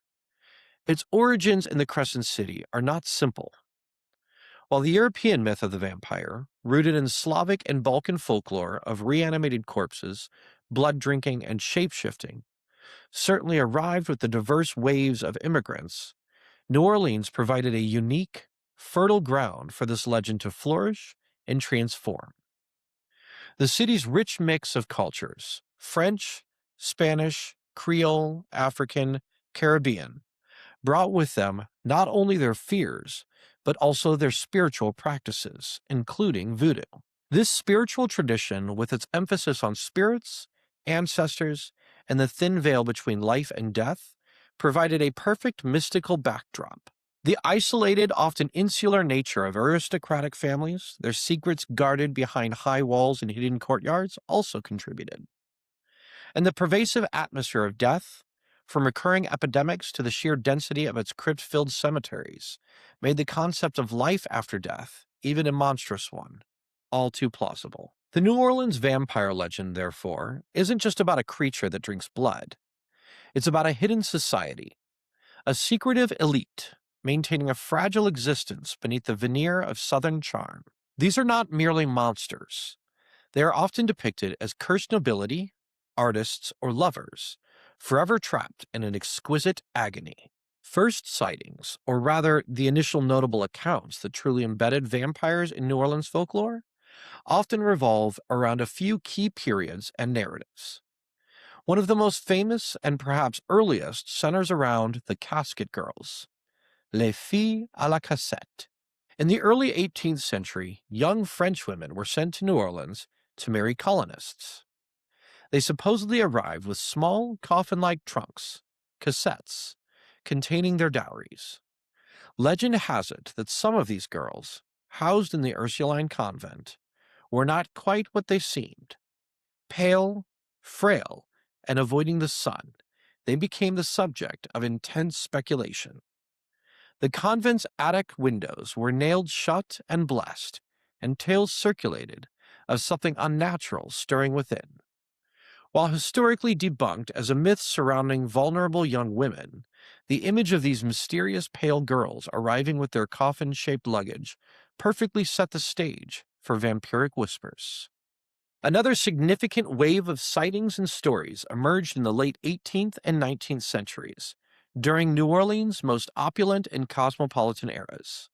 Its origins in the Crescent City are not simple. While the European myth of the vampire, rooted in Slavic and Balkan folklore of reanimated corpses, blood drinking, and shape-shifting, certainly arrived with the diverse waves of immigrants, New Orleans provided a unique, fertile ground for this legend to flourish and transform. The city's rich mix of cultures, French, Spanish, Creole, African, Caribbean, brought with them not only their fears, but also their spiritual practices, including voodoo. This spiritual tradition, with its emphasis on spirits, ancestors, and the thin veil between life and death, provided a perfect mystical backdrop. The isolated, often insular nature of aristocratic families, their secrets guarded behind high walls and hidden courtyards, also contributed. And the pervasive atmosphere of death, from recurring epidemics to the sheer density of its crypt-filled cemeteries, made the concept of life after death, even a monstrous one, all too plausible. The New Orleans vampire legend, therefore, isn't just about a creature that drinks blood. It's about a hidden society, a secretive elite, maintaining a fragile existence beneath the veneer of Southern charm. These are not merely monsters. They are often depicted as cursed nobility, artists, or lovers, forever trapped in an exquisite agony. First sightings, or rather the initial notable accounts that truly embedded vampires in New Orleans folklore, often revolve around a few key periods and narratives. One of the most famous and perhaps earliest centers around the Casket Girls, Les Filles à la Cassette. In the early 18th century, young French women were sent to New Orleans to marry colonists. They supposedly arrived with small, coffin-like trunks, cassettes, containing their dowries. Legend has it that some of these girls, housed in the Ursuline convent, were not quite what they seemed. Pale, frail, and avoiding the sun, they became the subject of intense speculation. The convent's attic windows were nailed shut and blessed, and tales circulated of something unnatural stirring within. While historically debunked as a myth surrounding vulnerable young women, the image of these mysterious pale girls arriving with their coffin shaped luggage perfectly set the stage for vampiric whispers. Another significant wave of sightings and stories emerged in the late 18th and 19th centuries, during New Orleans' most opulent and cosmopolitan eras.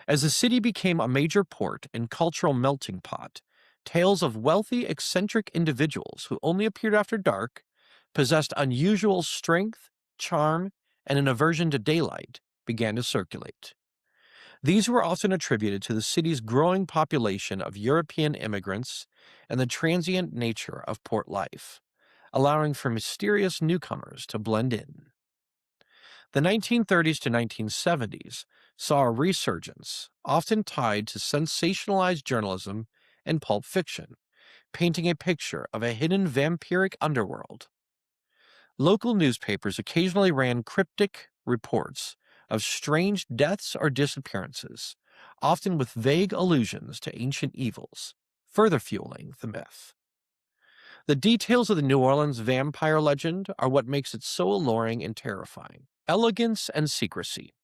As the city became a major port and cultural melting pot, tales of wealthy, eccentric individuals who only appeared after dark, possessed unusual strength, charm, and an aversion to daylight began to circulate. These were often attributed to the city's growing population of European immigrants and the transient nature of port life, allowing for mysterious newcomers to blend in. The 1930s to 1970s saw a resurgence, often tied to sensationalized journalism and pulp fiction, painting a picture of a hidden vampiric underworld. Local newspapers occasionally ran cryptic reports of strange deaths or disappearances, often with vague allusions to ancient evils, further fueling the myth. The details of the New Orleans vampire legend are what makes it so alluring and terrifying. Elegance and secrecy.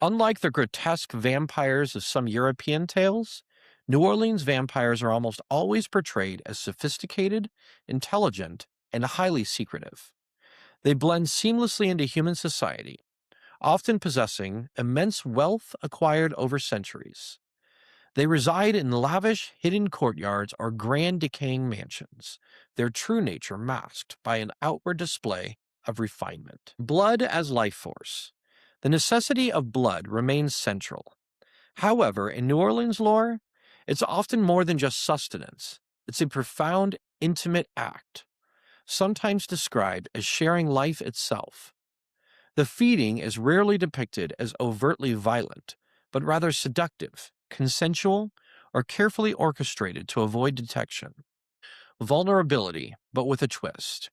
Unlike the grotesque vampires of some European tales, New Orleans vampires are almost always portrayed as sophisticated, intelligent, and highly secretive. They blend seamlessly into human society, often possessing immense wealth acquired over centuries. They reside in lavish, hidden courtyards or grand decaying mansions, their true nature masked by an outward display of refinement. Blood as life force. The necessity of blood remains central. However, in New Orleans lore, it's often more than just sustenance. It's a profound, intimate act, sometimes described as sharing life itself. The feeding is rarely depicted as overtly violent, but rather seductive, consensual, or carefully orchestrated to avoid detection. Vulnerability, but with a twist.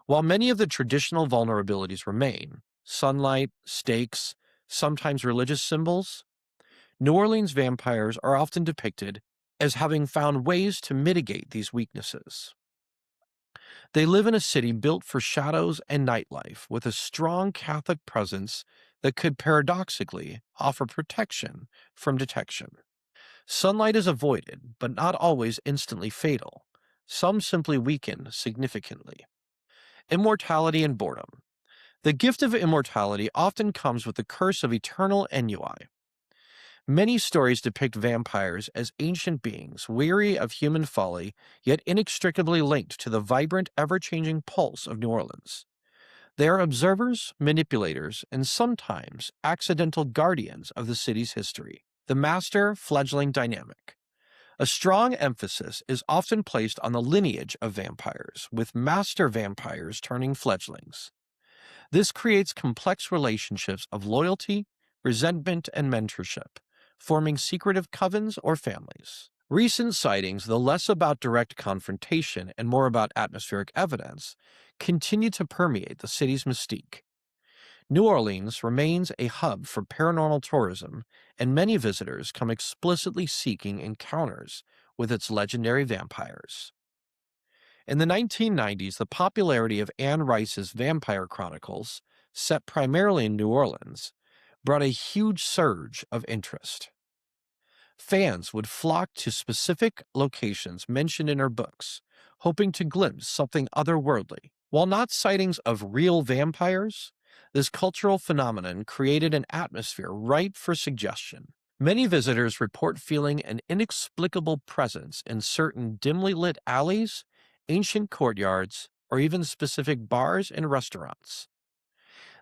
While many of the traditional vulnerabilities remain, sunlight, stakes, sometimes religious symbols, New Orleans vampires are often depicted as having found ways to mitigate these weaknesses. They live in a city built for shadows and nightlife, with a strong Catholic presence that could paradoxically offer protection from detection. Sunlight is avoided, but not always instantly fatal. Some simply weaken significantly. Immortality and boredom. The gift of immortality often comes with the curse of eternal ennui. Many stories depict vampires as ancient beings, weary of human folly, yet inextricably linked to the vibrant, ever-changing pulse of New Orleans. They are observers, manipulators, and sometimes accidental guardians of the city's history. The master-fledgling dynamic. A strong emphasis is often placed on the lineage of vampires, with master vampires turning fledglings. This creates complex relationships of loyalty, resentment, and mentorship, forming secretive covens or families. Recent sightings, though less about direct confrontation and more about atmospheric evidence, continue to permeate the city's mystique. New Orleans remains a hub for paranormal tourism, and many visitors come explicitly seeking encounters with its legendary vampires. In the 1990s, the popularity of Anne Rice's Vampire Chronicles, set primarily in New Orleans, brought a huge surge of interest. Fans would flock to specific locations mentioned in her books, hoping to glimpse something otherworldly. While not sightings of real vampires, this cultural phenomenon created an atmosphere ripe for suggestion. Many visitors report feeling an inexplicable presence in certain dimly lit alleys, ancient courtyards, or even specific bars and restaurants.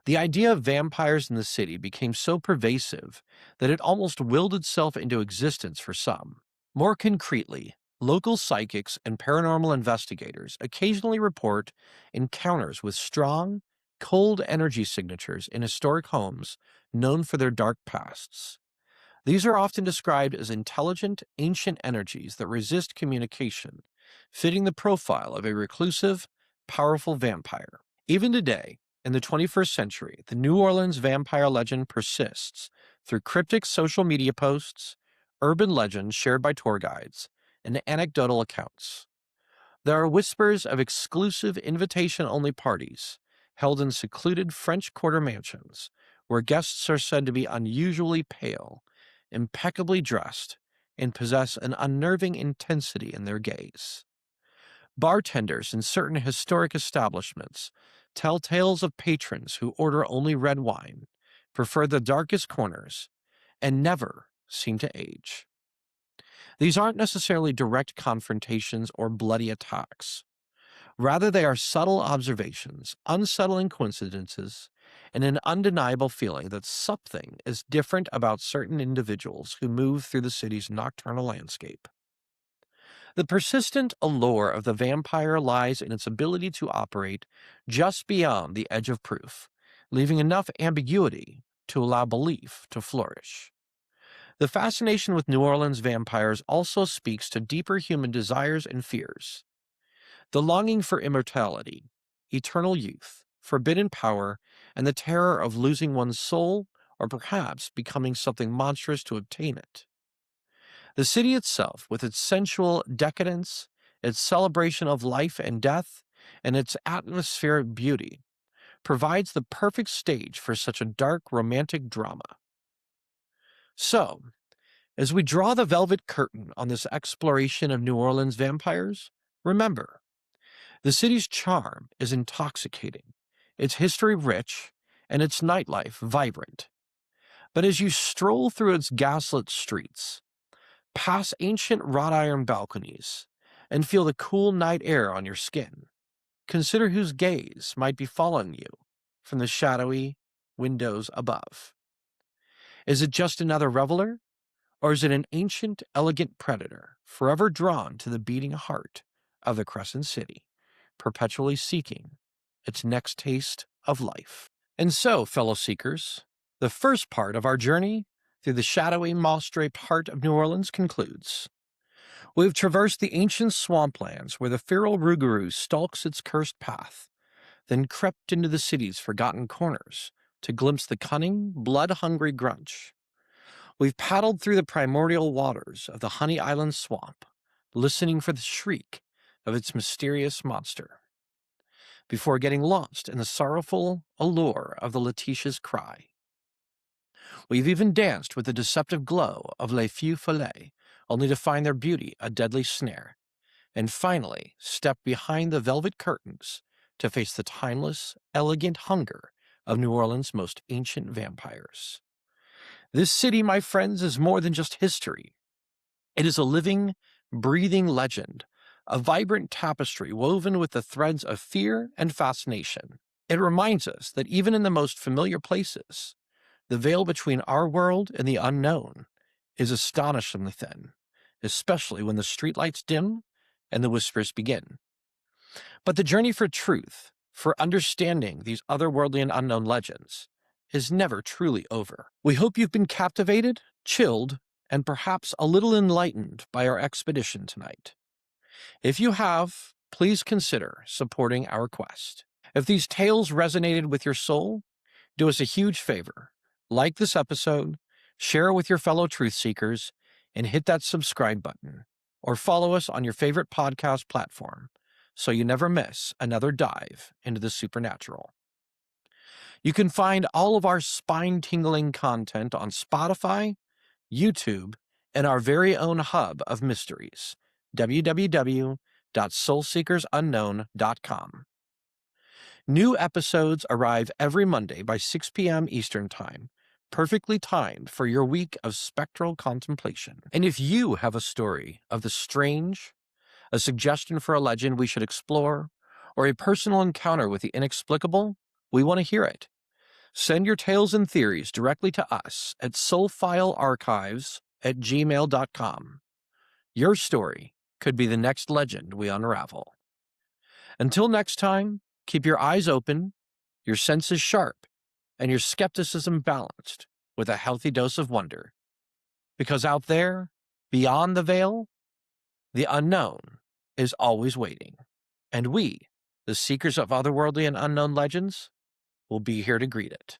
The idea of vampires in the city became so pervasive that it almost willed itself into existence for some. More concretely, local psychics and paranormal investigators occasionally report encounters with strong, cold energy signatures in historic homes known for their dark pasts. These are often described as intelligent, ancient energies that resist communication, fitting the profile of a reclusive, powerful vampire. Even today, in the 21st century, the New Orleans vampire legend persists through cryptic social media posts, urban legends shared by tour guides, and anecdotal accounts. There are whispers of exclusive invitation-only parties held in secluded French Quarter mansions, where guests are said to be unusually pale, impeccably dressed, and possess an unnerving intensity in their gaze. Bartenders in certain historic establishments tell tales of patrons who order only red wine, prefer the darkest corners, and never seem to age. These aren't necessarily direct confrontations or bloody attacks. Rather, they are subtle observations, unsettling coincidences, and an undeniable feeling that something is different about certain individuals who move through the city's nocturnal landscape. The persistent allure of the vampire lies in its ability to operate just beyond the edge of proof, leaving enough ambiguity to allow belief to flourish. The fascination with New Orleans vampires also speaks to deeper human desires and fears. The longing for immortality, eternal youth, forbidden power, and the terror of losing one's soul or perhaps becoming something monstrous to obtain it. The city itself, with its sensual decadence, its celebration of life and death, and its atmospheric beauty, provides the perfect stage for such a dark, romantic drama. So, as we draw the velvet curtain on this exploration of New Orleans vampires, remember, the city's charm is intoxicating, its history rich, and its nightlife vibrant. But as you stroll through its gaslit streets, pass ancient wrought iron balconies, and feel the cool night air on your skin, consider whose gaze might be following you from the shadowy windows above. Is it just another reveler? Or is it an ancient, elegant predator, forever drawn to the beating heart of the Crescent City, perpetually seeking its next taste of life? And so, fellow seekers, the first part of our journey through the shadowy, moss-draped heart of New Orleans concludes. We've traversed the ancient swamplands where the feral Rougarou stalks its cursed path, then crept into the city's forgotten corners to glimpse the cunning, blood-hungry Grunch. We've paddled through the primordial waters of the Honey Island swamp, listening for the shriek of its mysterious monster, before getting lost in the sorrowful allure of the Latiche's cry. We've even danced with the deceptive glow of les Fille-Follets, only to find their beauty a deadly snare, and finally stepped behind the velvet curtains to face the timeless, elegant hunger of New Orleans' most ancient vampires. This city, my friends, is more than just history. It is a living, breathing legend, a vibrant tapestry woven with the threads of fear and fascination. It reminds us that even in the most familiar places, the veil between our world and the unknown is astonishingly thin, especially when the streetlights dim and the whispers begin. But the journey for truth, for understanding these otherworldly and unknown legends, is never truly over. We hope you've been captivated, chilled, and perhaps a little enlightened by our expedition tonight. If you have, please consider supporting our quest. If these tales resonated with your soul, do us a huge favor. Like this episode, share it with your fellow truth seekers, and hit that subscribe button, or follow us on your favorite podcast platform so you never miss another dive into the supernatural. You can find all of our spine-tingling content on Spotify, YouTube, and our very own hub of mysteries, www.soulseekersunknown.com. New episodes arrive every Monday by 6 p.m. Eastern Time, perfectly timed for your week of spectral contemplation. And if you have a story of the strange, a suggestion for a legend we should explore, or a personal encounter with the inexplicable, we want to hear it. Send your tales and theories directly to us at soulfilearchives@gmail.com. Your story could be the next legend we unravel. Until next time, keep your eyes open, your senses sharp, and your skepticism balanced with a healthy dose of wonder. Because out there, beyond the veil, the unknown is always waiting. And we, the seekers of otherworldly and unknown legends, will be here to greet it.